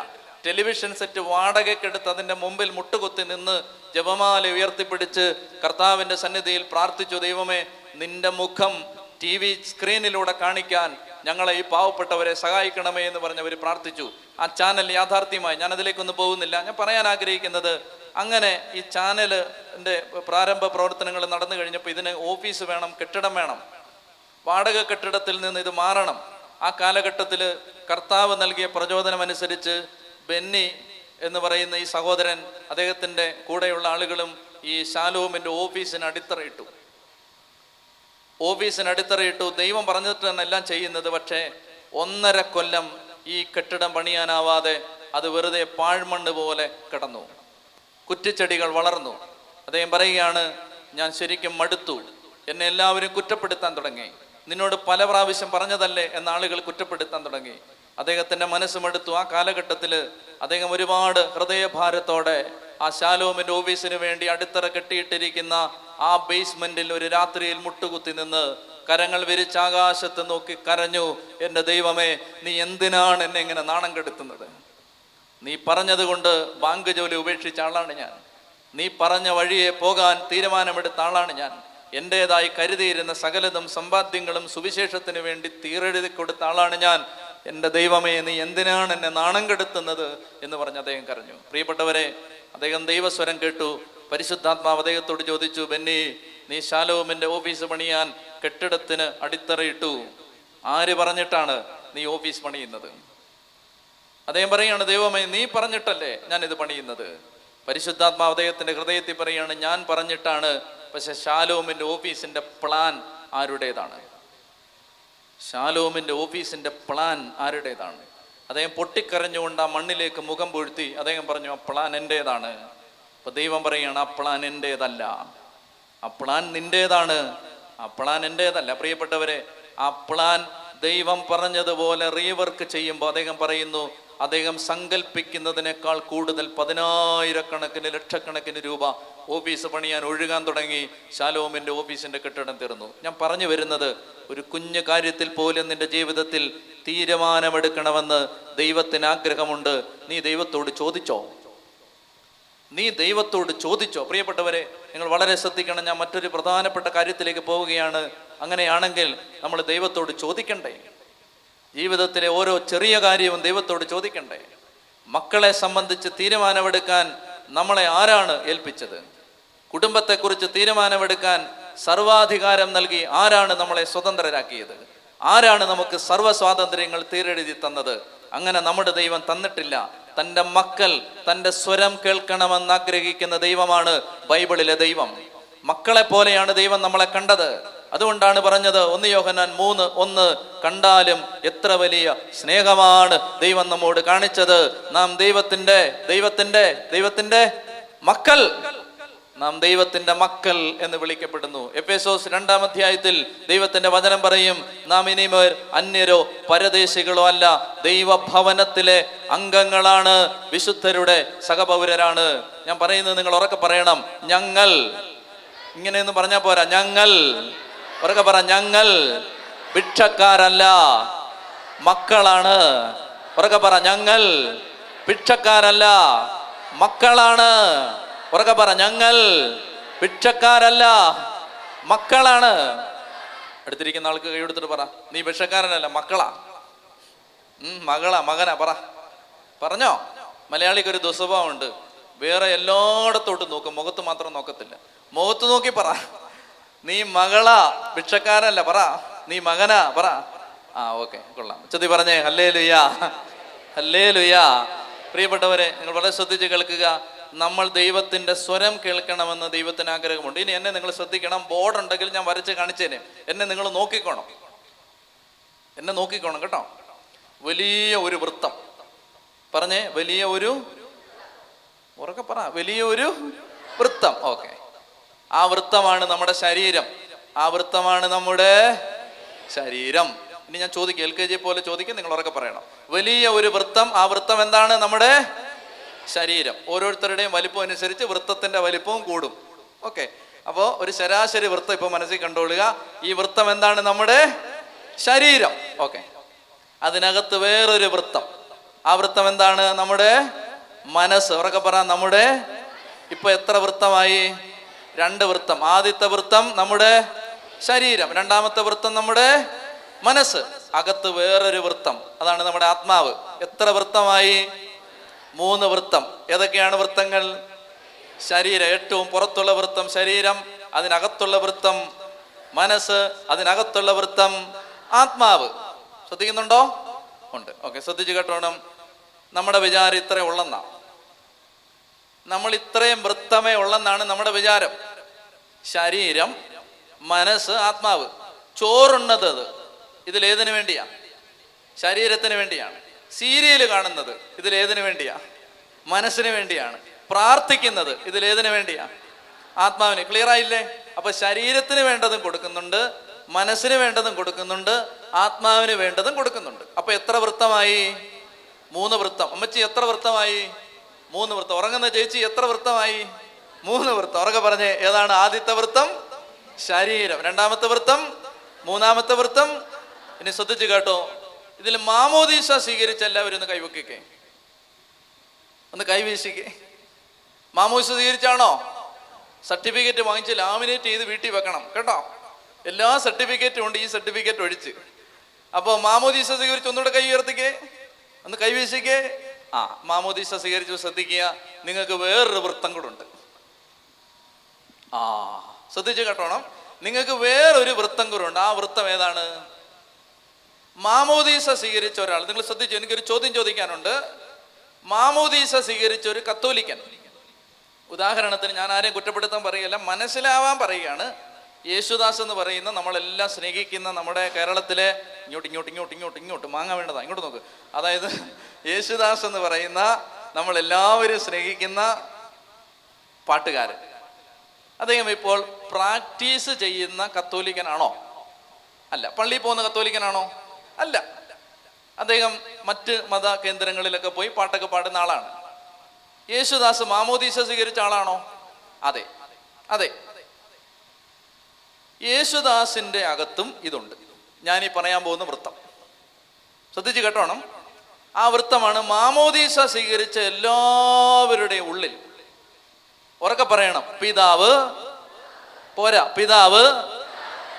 ടെലിവിഷൻ സെറ്റ് വാടകയ്ക്കെടുത്ത് അതിൻ്റെ മുമ്പിൽ മുട്ടുകുത്തി നിന്ന് ജപമാല ഉയർത്തിപ്പിടിച്ച് കർത്താവിൻ്റെ സന്നിധിയിൽ പ്രാർത്ഥിച്ചു, ദൈവമേ, നിന്റെ മുഖം TV സ്ക്രീനിലൂടെ കാണിക്കാൻ ഞങ്ങളെ ഈ പാവപ്പെട്ടവരെ സഹായിക്കണമേ എന്ന് പറഞ്ഞവർ പ്രാർത്ഥിച്ചു. ആ ചാനൽ യാഥാർത്ഥ്യമായി. ഞാൻ അതിലേക്കൊന്നും പോകുന്നില്ല. ഞാൻ പറയാൻ ആഗ്രഹിക്കുന്നത്, അങ്ങനെ ഈ ചാനലിൻ്റെ പ്രാരംഭ പ്രവർത്തനങ്ങൾ നടന്നു കഴിഞ്ഞപ്പോൾ ഇതിന് ഓഫീസ് വേണം, കെട്ടിടം വേണം. വാടക കെട്ടിടത്തിൽ നിന്ന് ഇത് മാറണം. ആ കാലഘട്ടത്തിൽ കർത്താവ് നൽകിയ പ്രചോദനമനുസരിച്ച് ബെന്നി എന്ന് പറയുന്ന ഈ സഹോദരൻ, അദ്ദേഹത്തിൻ്റെ കൂടെയുള്ള ആളുകളും ഈ ശാലോമിൻ്റെ ഓഫീസിന് അടിത്തറയിട്ടു. ദൈവം പറഞ്ഞിട്ട് തന്നെ എല്ലാം ചെയ്യുന്നത്. പക്ഷേ 1.5 കൊല്ലം ഈ കെട്ടിടം പണിയാനാവാതെ അത് വെറുതെ പാഴ്മണ്ണ് പോലെ കിടന്നു. കുറ്റിച്ചെടികൾ വളർന്നു. അദ്ദേഹം പറയുകയാണ്, ഞാൻ ശരിക്കും മടുത്തു. എന്നെ എല്ലാവരും കുറ്റപ്പെടുത്താൻ തുടങ്ങി. നിന്നോട് പല പ്രാവശ്യം പറഞ്ഞതല്ലേ എന്ന ആളുകൾ കുറ്റപ്പെടുത്താൻ തുടങ്ങി. അദ്ദേഹത്തിൻ്റെ മനസ്സുമെടുത്തു. ആ കാലഘട്ടത്തിൽ അദ്ദേഹം ഒരുപാട് ഹൃദയഭാരത്തോടെ ആ ശാലോമിൻ്റെ ഓഫീസിന് വേണ്ടി അടിത്തറ കെട്ടിയിട്ടിരിക്കുന്ന ആ ബേസ്മെന്റിൽ ഒരു രാത്രിയിൽ മുട്ടുകുത്തി നിന്ന് കരങ്ങൾ വിരിച്ച് ആകാശത്ത് നോക്കി കരഞ്ഞു, എൻ്റെ ദൈവമേ, നീ എന്തിനാണ് എന്നെ ഇങ്ങനെ നാണം കെടുത്തുന്നത്? നീ പറഞ്ഞത് കൊണ്ട് ബാങ്ക് ജോലി ഉപേക്ഷിച്ച ആളാണ് ഞാൻ. നീ പറഞ്ഞ വഴിയെ പോകാൻ തീരുമാനമെടുത്ത ആളാണ് ഞാൻ. എൻ്റെതായി കരുതിയിരുന്ന സകലതും സമ്പാദ്യങ്ങളും സുവിശേഷത്തിന് വേണ്ടി തീരെഴുതി കൊടുത്ത ആളാണ് ഞാൻ. എൻ്റെ ദൈവമേ, നീ എന്തിനാണ് എന്നെ നാണം കെടുത്തുന്നത് എന്ന് പറഞ്ഞ് അദ്ദേഹം കരഞ്ഞു. പ്രിയപ്പെട്ടവരെ, അദ്ദേഹം ദൈവസ്വരം കേട്ടു. പരിശുദ്ധാത്മാവ് അദ്ദേഹത്തോട് ചോദിച്ചു, ബെന്നി, നീ ശാലോമിൻ്റെ ഓഫീസ് പണിയാൻ കെട്ടിടത്തിന് അടിത്തറയിട്ടു. ആര് പറഞ്ഞിട്ടാണ് നീ ഓഫീസ് പണിയുന്നത്? അദ്ദേഹം പറയാണ്, ദൈവമേ, നീ പറഞ്ഞിട്ടല്ലേ ഞാനിത് പണിയുന്നത്. പരിശുദ്ധാത്മാവ് അദ്ദേഹത്തിന്റെ ഹൃദയത്തിൽ പറയാണ്, ഞാൻ പറഞ്ഞിട്ടാണ്. പക്ഷെ ശാലോമിൻ്റെ ഓഫീസിന്റെ പ്ലാൻ ആരുടേതാണ്? ശാലോമിൻ്റെ ഓഫീസിന്റെ പ്ലാൻ ആരുടേതാണ്? അദ്ദേഹം പൊട്ടിക്കരഞ്ഞുകൊണ്ട് ആ മണ്ണിലേക്ക് മുഖം പൂഴ്ത്തി അദ്ദേഹം പറഞ്ഞു, ആ പ്ലാൻ എൻ്റേതാണ്. അപ്പൊ ദൈവം പറയാണ്, ആ പ്ലാൻ എൻ്റേതല്ല, ആ പ്ലാൻ നിൻ്റേതാണ്, ആ പ്ലാൻ എൻ്റേതല്ല. പ്രിയപ്പെട്ടവരെ, ആ പ്ലാൻ ദൈവം പറഞ്ഞതുപോലെ റീവർക്ക് ചെയ്യുമ്പോൾ അദ്ദേഹം പറയുന്നു, അദ്ദേഹം സങ്കല്പിക്കുന്നതിനേക്കാൾ കൂടുതൽ 10,000-കണക്കിന് ലക്ഷക്കണക്കിന് രൂപ ഓഫീസ് പണിയാൻ ഒഴുകാൻ തുടങ്ങി. ശാലോമിൻ്റെ ഓഫീസിന്റെ കെട്ടിടം തീർന്നു. ഞാൻ പറഞ്ഞു വരുന്നത്, ഒരു കുഞ്ഞു കാര്യത്തിൽ പോലും നിന്റെ ജീവിതത്തിൽ തീരുമാനമെടുക്കണമെന്ന് ദൈവത്തിന് ആഗ്രഹമുണ്ട്. നീ ദൈവത്തോട് ചോദിച്ചോ? നീ ദൈവത്തോട് ചോദിച്ചോ? പ്രിയപ്പെട്ടവരെ, നിങ്ങൾ വളരെ ശ്രദ്ധിക്കണം. ഞാൻ മറ്റൊരു പ്രധാനപ്പെട്ട കാര്യത്തിലേക്ക് പോവുകയാണ്. അങ്ങനെയാണെങ്കിൽ നമ്മൾ ദൈവത്തോട് ചോദിക്കണ്ടേ? ജീവിതത്തിലെ ഓരോ ചെറിയ കാര്യവും ദൈവത്തോട് ചോദിക്കണ്ടേ? മക്കളെ സംബന്ധിച്ച് തീരുമാനമെടുക്കാൻ നമ്മളെ ആരാണ് ഏൽപ്പിച്ചത്? കുടുംബത്തെക്കുറിച്ച് തീരുമാനമെടുക്കാൻ സർവാധികാരം നൽകി ആരാണ് നമ്മളെ സ്വതന്ത്രരാക്കിയത്? ആരാണ് നമുക്ക് സർവ്വസ്വാതന്ത്ര്യങ്ങൾ തീരെഴുതി തന്നത്? അങ്ങനെ നമ്മുടെ ദൈവം തന്നിട്ടില്ല. തൻ്റെ മക്കൾ തൻ്റെ സ്വരം കേൾക്കണമെന്ന് ആഗ്രഹിക്കുന്ന ദൈവമാണ് ബൈബിളിലെ ദൈവം. മക്കളെ പോലെയാണ് ദൈവം നമ്മളെ കണ്ടത്. അതുകൊണ്ടാണ് പറഞ്ഞത് 1 യോഹന്നാൻ 3:1, കണ്ടാലും എത്ര വലിയ സ്നേഹമാണ് ദൈവം നമ്മോട് കാണിച്ചത്. നാം ദൈവത്തിന്റെ മക്കൾ, നാം ദൈവത്തിന്റെ മക്കൾ എന്ന് വിളിക്കപ്പെടുന്നു. എഫേസോസ് 2-ാം അധ്യായത്തിൽ ദൈവത്തിന്റെ വചനം പറയും, നാം ഇനിമേൽ അന്യരോ പരദേശികളോ അല്ല, ദൈവഭവനത്തിലെ അംഗങ്ങളാണ്, വിശുദ്ധരുടെ സഹപൗരരാണ്. ഞാൻ പറയുന്നത് നിങ്ങൾ ഉറക്കെ പറയണം, ഞങ്ങൾ. ഇങ്ങനെയൊന്നും പറഞ്ഞാൽ പോരാ, ഞങ്ങൾ. ഉറക്കെ പറ, ഞങ്ങൾ ഭിക്ഷക്കാരല്ല, മക്കളാണ്. ഉറക്കെ പറ, ഞങ്ങൾ ഭിക്ഷക്കാരല്ല, മക്കളാണ്. ഉറക്കെ പറ, ഞങ്ങൾ ഭിക്ഷക്കാരല്ല, മക്കളാണ്. അടുത്തിരിക്കുന്ന ആൾക്ക് കൈ കൊടുത്തിട്ട് പറ, നീ ഭിക്ഷക്കാരനല്ല, മക്കളാ. മകളാ, മകനാ, പറഞ്ഞോ. മലയാളിക്ക് ഒരു ദുസ്വഭാവമുണ്ട്, വേറെ എല്ലായിടത്തോട്ടും നോക്കും, മുഖത്ത് മാത്രം നോക്കത്തില്ല. മുഖത്ത് നോക്കി പറ, നീ മകളാ, ഭിക്ഷക്കാരനല്ല, പറ. നീ മകനാ, പറ. ഓക്കെ, കൊള്ളാം. ചൊല്ലി പറഞ്ഞേ, ഹല്ലേലൂയ, ഹല്ലേലൂയ. പ്രിയപ്പെട്ടവരെ, നിങ്ങൾ വളരെ ശ്രദ്ധിച്ച് കേൾക്കുക. നമ്മൾ ദൈവത്തിന്റെ സ്വരം കേൾക്കണമെന്ന് ദൈവത്തിന് ആഗ്രഹമുണ്ട്. ഇനി എന്നെ നിങ്ങൾ ശ്രദ്ധിക്കണം. ബോർഡ് ഉണ്ടെങ്കിൽ ഞാൻ വരച്ച് കാണിച്ചേനെ. എന്നെ നിങ്ങൾ നോക്കിക്കോണം, എന്നെ നോക്കിക്കോണം കേട്ടോ. വലിയ ഒരു വൃത്തം, പറഞ്ഞേ, വലിയ ഒരു, ഉറക്കെ പറ, വലിയ ഒരു വൃത്തം. ഓക്കെ, ആ വൃത്തമാണ് നമ്മുടെ ശരീരം. ആ വൃത്തമാണ് നമ്മുടെ ശരീരം. ഇനി ഞാൻ ചോദിക്കും, LKG പോലെ ചോദിക്കും, നിങ്ങൾ ഉറക്കെ പറയണം. വലിയ ഒരു വൃത്തം. ആ വൃത്തം എന്താണ്? നമ്മുടെ ശരീരം. ഓരോരുത്തരുടെയും വലിപ്പം അനുസരിച്ച് വൃത്തത്തിന്റെ വലിപ്പവും കൂടും. ഓക്കെ, അപ്പോൾ ഒരു ശരാശരി വൃത്തം ഇപ്പൊ മനസ്സിൽ കണ്ടോളുക. ഈ വൃത്തം എന്താണ്? നമ്മുടെ ശരീരം. ഓക്കെ, അതിനകത്ത് വേറൊരു വൃത്തം. ആ വൃത്തം എന്താണ്? നമ്മുടെ മനസ്സ്. ഉറക്കെ പറ, നമ്മുടെ. ഇപ്പൊ എത്ര വൃത്തമായി? 2 വൃത്തം. ആദ്യത്തെ വൃത്തം നമ്മുടെ ശരീരം, രണ്ടാമത്തെ വൃത്തം നമ്മുടെ മനസ്സ്. അകത്ത് വേറൊരു വൃത്തം, അതാണ് നമ്മുടെ ആത്മാവ്. എത്ര വൃത്തമായി? 3 വൃത്തം. ഏതൊക്കെയാണ് വൃത്തങ്ങൾ? ശരീരം, ഏറ്റവും പുറത്തുള്ള വൃത്തം ശരീരം, അതിനകത്തുള്ള വൃത്തം മനസ്സ്, അതിനകത്തുള്ള വൃത്തം ആത്മാവ്. ശ്രദ്ധിക്കുന്നുണ്ടോ? ഉണ്ട്. ഓക്കെ, ശ്രദ്ധിച്ചു കേട്ടോണം. നമ്മുടെ വിചാരം ഇത്ര ഉള്ളെന്നാ, നമ്മൾ ഇത്രയും വൃത്തമേ ഉള്ളെന്നാണ് നമ്മുടെ വിചാരം. ശരീരം, മനസ്സ്, ആത്മാവ്. ചോറുണ്ണത് ഇതിലേതിനു വേണ്ടിയാ? ശരീരത്തിന് വേണ്ടിയാണ്. സീരിയൽ കാണുന്നത് ഇതിലേതിനു വേണ്ടിയാ? മനസ്സിന് വേണ്ടിയാണ്. പ്രാർത്ഥിക്കുന്നത് ഇതിലേതിനു വേണ്ടിയാ? ആത്മാവിന്. ക്ലിയർ ആയില്ലേ? അപ്പൊ ശരീരത്തിന് വേണ്ടതും കൊടുക്കുന്നുണ്ട്, മനസ്സിന് വേണ്ടതും കൊടുക്കുന്നുണ്ട്, ആത്മാവിന് വേണ്ടതും കൊടുക്കുന്നുണ്ട്. അപ്പൊ എത്ര വൃത്തമായി? 3 വൃത്തം. അമ്മച്ചി എത്ര വൃത്തമായി? 3 വൃത്തം. ഉറങ്ങുന്ന ചേച്ചി എത്ര വൃത്തമായി? 3 വൃത്തം. ഉറക്കെ പറഞ്ഞേ, ഏതാണ് ആദ്യത്തെ വൃത്തം? ശരീരം. രണ്ടാമത്തെ വൃത്തം, മൂന്നാമത്തെ വൃത്തം. ഇനി ശ്രദ്ധിച്ചു കേട്ടോ, ഇതിൽ മാമോദീസ സ്വീകരിച്ച എല്ലാവരും ഒന്ന് കൈവെക്കേ, ഒന്ന് കൈവീശിക്കേ. മാമോദീസ സ്വീകരിച്ചാണോ? സർട്ടിഫിക്കറ്റ് വാങ്ങിച്ച് ലാമിനേറ്റ് ചെയ്ത് വീട്ടിൽ വെക്കണം കേട്ടോ. എല്ലാ സർട്ടിഫിക്കറ്റും ഉണ്ട്, ഈ സർട്ടിഫിക്കറ്റ് ഒഴിച്ച്. അപ്പോൾ മാമോദീസ സ്വീകരിച്ച് ഒന്നുകൂടെ കൈ ഉയർത്തിക്കേ, ഒന്ന് കൈവീശിക്കേ. മാമോദീസ സ്വീകരിച്ചു. ശ്രദ്ധിക്കുക, നിങ്ങൾക്ക് വേറൊരു വൃത്തം കൂടെ ഉണ്ട്. ശ്രദ്ധിച്ചു കേട്ടോണം, നിങ്ങൾക്ക് വേറൊരു വൃത്തം കൂടെ ഉണ്ട്. ആ വൃത്തം ഏതാണ്? മാമോദീസ സ്വീകരിച്ച ഒരാൾ, നിങ്ങൾ ശ്രദ്ധിച്ചു, എനിക്കൊരു ചോദ്യം ചോദിക്കാനുണ്ട്. മാമോദീസ സ്വീകരിച്ച ഒരു കത്തോലിക്കൻ, ഉദാഹരണത്തിന് ഞാൻ ആരെയും കുറ്റപ്പെടുത്താൻ പറയുകയല്ല, മനസ്സിലാവാൻ പറയുകയാണ്. യേശുദാസ് എന്ന് പറയുന്ന നമ്മളെല്ലാം സ്നേഹിക്കുന്ന നമ്മുടെ കേരളത്തിലെ ഇങ്ങോട്ട് മാങ്ങ വേണ്ടതാ, ഇങ്ങോട്ട് നോക്ക്. അതായത് യേശുദാസ് എന്ന് പറയുന്ന നമ്മളെല്ലാവരും സ്നേഹിക്കുന്ന പാട്ടുകാരൻ, അദ്ദേഹം ഇപ്പോൾ പ്രാക്ടീസ് ചെയ്യുന്ന കത്തോലിക്കനാണോ? അല്ല. പള്ളിയിൽ പോകുന്ന കത്തോലിക്കനാണോ? അല്ല. അദ്ദേഹം മറ്റ് മത കേന്ദ്രങ്ങളിലൊക്കെ പോയി പാട്ടൊക്കെ പാടുന്ന ആളാണ്. യേശുദാസ് മാമോദീസ സ്വീകരിച്ച ആളാണോ? അതെ, അതെ. യേശുദാസിന്റെ അകത്തും ഇതുണ്ട്. ഞാനീ പറയാൻ പോകുന്ന വൃത്തം ശ്രദ്ധിച്ചു കേട്ടോണം. ആ വൃത്തമാണ് മാമോദീസ സ്വീകരിച്ച എല്ലാവരുടെയും ഉള്ളിൽ. ഉറക്കെ പറയണം, പിതാവ് പോരാ, പിതാവ്,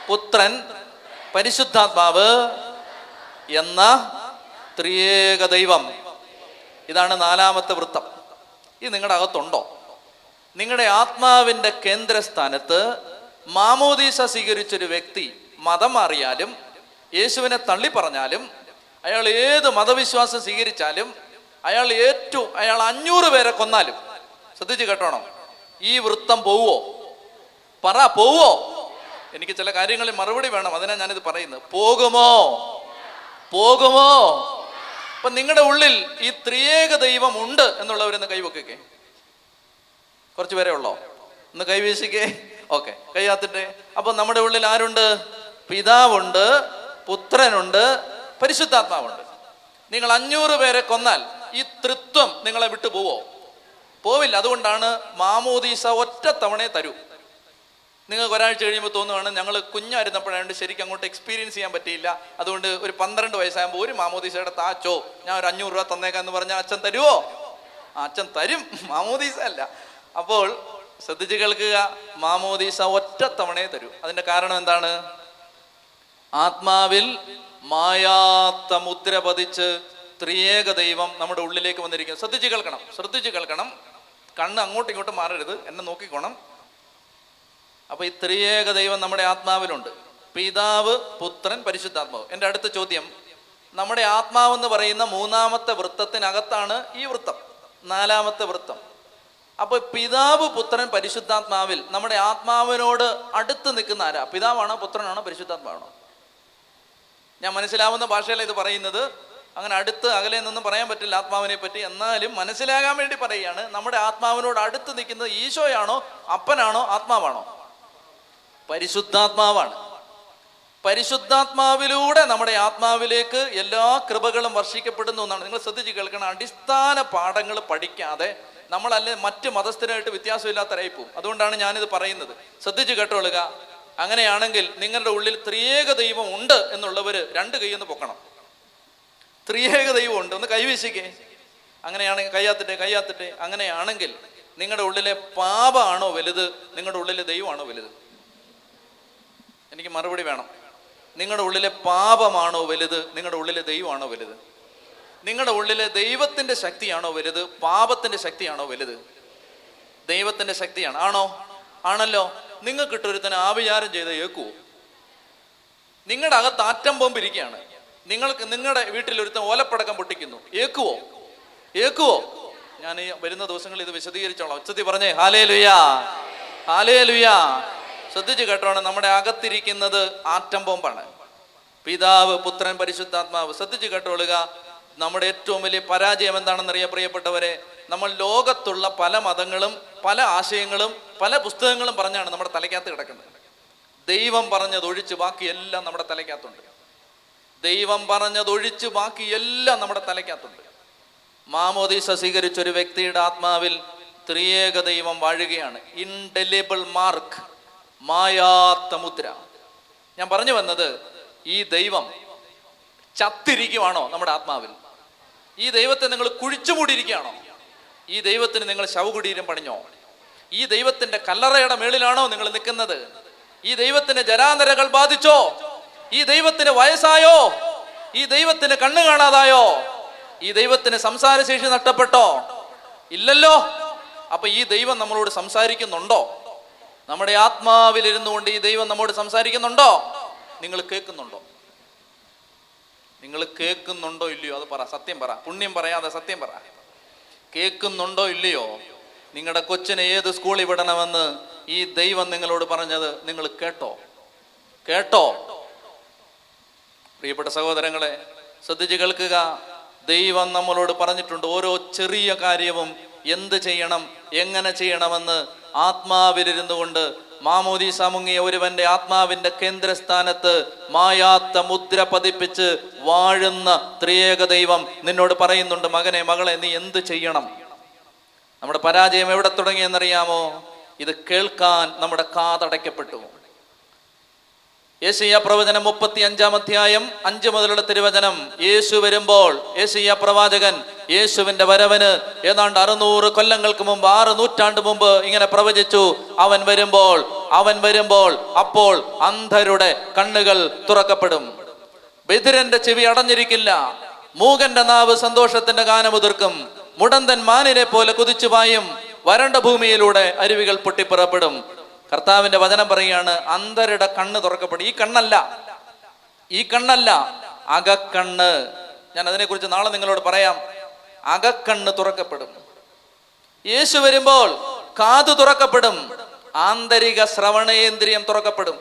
പുത്രൻ, പരിശുദ്ധാത്മാവ് എന്ന ത്രിയേക ദൈവം. ഇതാണ് 4ാമത്തെ വൃത്തം. ഇത് നിങ്ങളുടെ അകത്തുണ്ടോ? നിങ്ങളുടെ ആത്മാവിന്റെ കേന്ദ്രസ്ഥാനത്ത് മാമോദീസ സ്വീകരിച്ചൊരു വ്യക്തി മതം മാറിയാലും, യേശുവിനെ തള്ളി പറഞ്ഞാലും, അയാൾ ഏത് മതവിശ്വാസം സ്വീകരിച്ചാലും, അയാൾ 500 പേരെ കൊന്നാലും, ശ്രദ്ധിച്ചു കേട്ടോണം, ഈ വൃത്തം പോവോ? പറ, പോവോ? എനിക്ക് ചില കാര്യങ്ങളിൽ മറുപടി വേണം, അതിനാ ഞാനിത് പറയുന്നത്. പോകുമോ? പോകുമോ? അപ്പൊ നിങ്ങളുടെ ഉള്ളിൽ ഈ ത്രിയേക ദൈവം ഉണ്ട് എന്നുള്ളവരൊന്ന് കൈവെക്കേ. കുറച്ചു പേരെ ഉള്ളോ? ഒന്ന് കൈവീശിക്കേ. ഓക്കെ, കൈയാത്തിട്ടെ. അപ്പൊ നമ്മുടെ ഉള്ളിൽ ആരുണ്ട്? പിതാവുണ്ട്, പുത്രനുണ്ട്, പരിശുദ്ധാത്മാവുണ്ട്. നിങ്ങൾ 500 പേരെ കൊന്നാൽ ഈ ത്രിത്വം നിങ്ങളെ വിട്ടു പോവോ? പോവില്ല. അതുകൊണ്ടാണ് മാമോദീസ ഒറ്റ തവണയെ തരൂ. നിങ്ങൾക്ക് ഒരാഴ്ച കഴിയുമ്പോൾ തോന്നുവാണ് ഞങ്ങൾ കുഞ്ഞായിരുന്നപ്പോഴാണ്ട് ശരിക്കും അങ്ങോട്ട് എക്സ്പീരിയൻസ് ചെയ്യാൻ പറ്റിയില്ല, അതുകൊണ്ട് ഒരു 12 വയസ്സാകുമ്പോൾ ഒരു മാമോദീസയുടെ താച്ചോ ഞാൻ ഒരു 500 രൂപ തന്നേക്കാന്ന് പറഞ്ഞാൽ അച്ഛൻ തരുമോ? അച്ഛൻ തരും, മാമോദീസ അല്ല. അപ്പോൾ ശ്രദ്ധിച്ച് കേൾക്കുക, മാമോദീസ ഒറ്റ തവണയെ തരൂ. അതിന്റെ കാരണം എന്താണ്? ആത്മാവിൽ മായാത്ത മുദ്ര പതിച്ച് ത്രിയേക ദൈവം നമ്മുടെ ഉള്ളിലേക്ക് വന്നിരിക്കും. ശ്രദ്ധിച്ച് കേൾക്കണം, ശ്രദ്ധിച്ച് കേൾക്കണം. കണ്ണ് അങ്ങോട്ടും ഇങ്ങോട്ടും മാറരുത്, എന്നെ നോക്കിക്കോണം. അപ്പൊ ഈ ത്രിയേക ദൈവം നമ്മുടെ ആത്മാവിലുണ്ട്. പിതാവ്, പുത്രൻ, പരിശുദ്ധാത്മാവ്. എൻ്റെ അടുത്ത ചോദ്യം, നമ്മുടെ ആത്മാവെന്ന് പറയുന്ന 3ാമത്തെ വൃത്തത്തിനകത്താണ് ഈ വൃത്തം, 4ാമത്തെ വൃത്തം. അപ്പൊ പിതാവ്, പുത്രൻ, പരിശുദ്ധാത്മാവിൽ നമ്മുടെ ആത്മാവിനോട് അടുത്ത് നിൽക്കുന്ന ആരാ? പിതാവാണോ, പുത്രനാണോ, പരിശുദ്ധാത്മാവാണോ? ഞാൻ മനസ്സിലാവുന്ന ഭാഷയല്ല ഇത് പറയുന്നത്. അങ്ങനെ അടുത്ത് അകലെ നിന്നും പറയാൻ പറ്റില്ല ആത്മാവിനെ പറ്റി. എന്നാലും മനസ്സിലാകാൻ വേണ്ടി പറയുകയാണ്. നമ്മുടെ ആത്മാവിനോട് അടുത്ത് നിൽക്കുന്നത് ഈശോയാണോ, അപ്പനാണോ, ആത്മാവാണോ? പരിശുദ്ധാത്മാവാണ്. പരിശുദ്ധാത്മാവിലൂടെ നമ്മുടെ ആത്മാവിലേക്ക് എല്ലാ കൃപകളും വർഷിക്കപ്പെടുന്ന ഒന്നാണ്. നിങ്ങൾ ശ്രദ്ധിച്ച് കേൾക്കണം, അടിസ്ഥാന പാഠങ്ങൾ പഠിക്കാതെ നമ്മളല്ലേ മറ്റ് മതസ്ഥരായിട്ട് വ്യത്യാസമില്ലാത്തവരായി പോകും. അതുകൊണ്ടാണ് ഞാനിത് പറയുന്നത്. ശ്രദ്ധിച്ച് കേട്ടോളുക. അങ്ങനെയാണെങ്കിൽ നിങ്ങളുടെ ഉള്ളിൽ ത്രിയേക ദൈവം ഉണ്ട് എന്നുള്ളവര് 2 കൈയൊന്ന് പൊക്കണം. ത്രിയേക ദൈവം ഉണ്ട്, ഒന്ന് കൈവീശിക്കേ. അങ്ങനെയാണെങ്കിൽ കയ്യാത്തിട്ടെ. അങ്ങനെയാണെങ്കിൽ നിങ്ങളുടെ ഉള്ളിലെ പാപമാണോ വലുത്, നിങ്ങളുടെ ഉള്ളിലെ ദൈവമാണോ വലുത്? എനിക്ക് മറുപടി വേണം. നിങ്ങളുടെ ഉള്ളിലെ പാപമാണോ വലുത്, നിങ്ങളുടെ ഉള്ളിലെ ദൈവമാണോ വലുത്? നിങ്ങളുടെ ഉള്ളിലെ ദൈവത്തിന്റെ ശക്തിയാണോ വലുത്, പാപത്തിന്റെ ശക്തിയാണോ വലുത്? ദൈവത്തിന്റെ ശക്തിയാണ്. ആണോ? ആണല്ലോ. നിങ്ങൾക്ക് ഇട്ടൊരുത്തനെ ആവിചാരം ചെയ്ത് ഏക്കുവോ? നിങ്ങളുടെ അകത്ത് ആറ്റം ബോംബ് ഇരിക്കുകയാണ്. നിങ്ങളുടെ വീട്ടിൽ ഒരുത്തൻ ഓലപ്പടക്കം പൊട്ടിക്കുന്നു, ഏക്കുവോ? ഏക്കുവോ? ഞാൻ ഈ വരുന്ന ദിവസങ്ങളിൽ ഇത് വിശദീകരിച്ചോളാം. ഉച്ചത്തി പറഞ്ഞേ ഹല്ലേലൂയാ, ഹല്ലേലൂയാ. ശ്രദ്ധിച്ചു കേട്ടോണം, നമ്മുടെ അകത്തിരിക്കുന്നത് ആറ്റം ബോംബാണ്. പിതാവ്, പുത്രൻ, പരിശുദ്ധാത്മാവ്. ശ്രദ്ധിച്ചു കേട്ടോളുക. നമ്മുടെ ഏറ്റവും വലിയ പരാജയം എന്താണെന്നറിയാം പ്രിയപ്പെട്ടവരെ? നമ്മൾ ലോകത്തുള്ള പല മതങ്ങളും പല ആശയങ്ങളും പല പുസ്തകങ്ങളും പറഞ്ഞാണ് നമ്മുടെ തലയ്ക്കകത്ത് കിടക്കുന്നത്. ദൈവം പറഞ്ഞതൊഴിച്ച് ബാക്കിയെല്ലാം നമ്മുടെ തലയ്ക്കകത്തുണ്ട്. ദൈവം പറഞ്ഞതൊഴിച്ച് ബാക്കിയെല്ലാം നമ്മുടെ തലയ്ക്കകത്തുണ്ട്. മാമോദീസ സ്വീകരിച്ച ഒരു വ്യക്തിയുടെ ആത്മാവിൽ ത്രിയേക ദൈവം വാഴുകയാണ്. ഇൻഡെലിബിൾ മാർക്ക്, മായാത്ത മുദ്ര. ഞാൻ പറഞ്ഞു വന്നത്, ഈ ദൈവം ചത്തിരിക്കുവാണോ നമ്മുടെ ആത്മാവിൽ? ഈ ദൈവത്തെ നിങ്ങൾ കുഴിച്ചുമൂടിയിരിക്കുകയാണോ? ഈ ദൈവത്തിന് നിങ്ങൾ ശവകുടീരം പണിഞ്ഞോ? ഈ ദൈവത്തിന്റെ കല്ലറയുടെ മേളിലാണോ നിങ്ങൾ നിൽക്കുന്നത്? ഈ ദൈവത്തിന് ജരാനരകൾ ബാധിച്ചോ? ഈ ദൈവത്തിന് വയസ്സായോ? ഈ ദൈവത്തിന് കണ്ണു കാണാതായോ? ഈ ദൈവത്തിന് സംസാരശേഷി നഷ്ടപ്പെട്ടോ? ഇല്ലല്ലോ. അപ്പൊ ഈ ദൈവം നമ്മളോട് സംസാരിക്കുന്നുണ്ടോ? നമ്മുടെ ആത്മാവിൽ ഇരുന്നുകൊണ്ട് ഈ ദൈവം നമ്മോട് സംസാരിക്കുന്നുണ്ടോ? നിങ്ങൾ കേൾക്കുന്നുണ്ടോ? നിങ്ങൾ കേൾക്കുന്നുണ്ടോ ഇല്ലയോ? അത് പറ, സത്യം പറ, പുണ്യം പറയാതെ സത്യം പറ. കേൾക്കുന്നുണ്ടോ ഇല്ലയോ? നിങ്ങളുടെ കൊച്ചിനെ ഏത് സ്കൂളിൽ വിടണമെന്ന് ഈ ദൈവം നിങ്ങളോട് പറഞ്ഞത് നിങ്ങൾ കേട്ടോ? കേട്ടോ? പ്രിയപ്പെട്ട സഹോദരങ്ങളെ, ശ്രദ്ധിച്ച് കേൾക്കുക. ദൈവം നമ്മളോട് പറഞ്ഞിട്ടുണ്ട് ഓരോ ചെറിയ കാര്യവും എന്ത് ചെയ്യണം, എങ്ങനെ ചെയ്യണമെന്ന്. ആത്മാവിലിരുന്നു കൊണ്ട് മാമോദീസ മുങ്ങിയ ഒരുവന്റെ ആത്മാവിന്റെ കേന്ദ്രസ്ഥാനത്ത് മായാത്ത മുദ്ര പതിപ്പിച്ച് വാഴുന്ന ത്രിയേക ദൈവം നിന്നോട് പറയുന്നുണ്ട്, മകനെ, മകളെ, നീ എന്ത് ചെയ്യണം? നമ്മുടെ പരാജയം എവിടെ തുടങ്ങിയെന്നറിയാമോ? ഇത് കേൾക്കാൻ നമ്മുടെ കാതടയ്ക്കപ്പെട്ടു. യെശയ്യാ പ്രവചനം 35-ാം അധ്യായം 5 മുതലുള്ള തിരുവചനം. യേശു വരുമ്പോൾ, യെശയ്യാ പ്രവാചകൻ യേശുവിന്റെ വരവിന് ഏതാണ്ട് 600 കൊല്ലങ്ങൾക്ക് മുമ്പ്, 6 നൂറ്റാണ്ട് മുമ്പ് ഇങ്ങനെ പ്രവചിച്ചു. അവൻ വരുമ്പോൾ അപ്പോൾ അന്ധരുടെ കണ്ണുകൾ തുറക്കപ്പെടും, ബധിരന്റെ ചെവി അടഞ്ഞിരിക്കില്ല, മൂകന്റെ നാവ് സന്തോഷത്തിന്റെ ഗാനമുതിർക്കും, മുടന്തൻ മാനിനെ പോലെ കുതിച്ചു പായും, വരണ്ട ഭൂമിയിലൂടെ അരുവികൾ പൊട്ടിപ്പുറപ്പെടും. കർത്താവിന്റെ വചനം പറയുകയാണ്, അന്ധരുടെ കണ്ണ് തുറക്കപ്പെടും. ഈ കണ്ണല്ല, അകക്കണ്ണ്. ഞാൻ അതിനെക്കുറിച്ച് നാളെ നിങ്ങളോട് പറയാം. അകക്കണ്ണ് തുറക്കപ്പെടും. യേശു വരുമ്പോൾ കാതു തുറക്കപ്പെടും, ആന്തരിക ശ്രവണേന്ദ്രിയം തുറക്കപ്പെടും,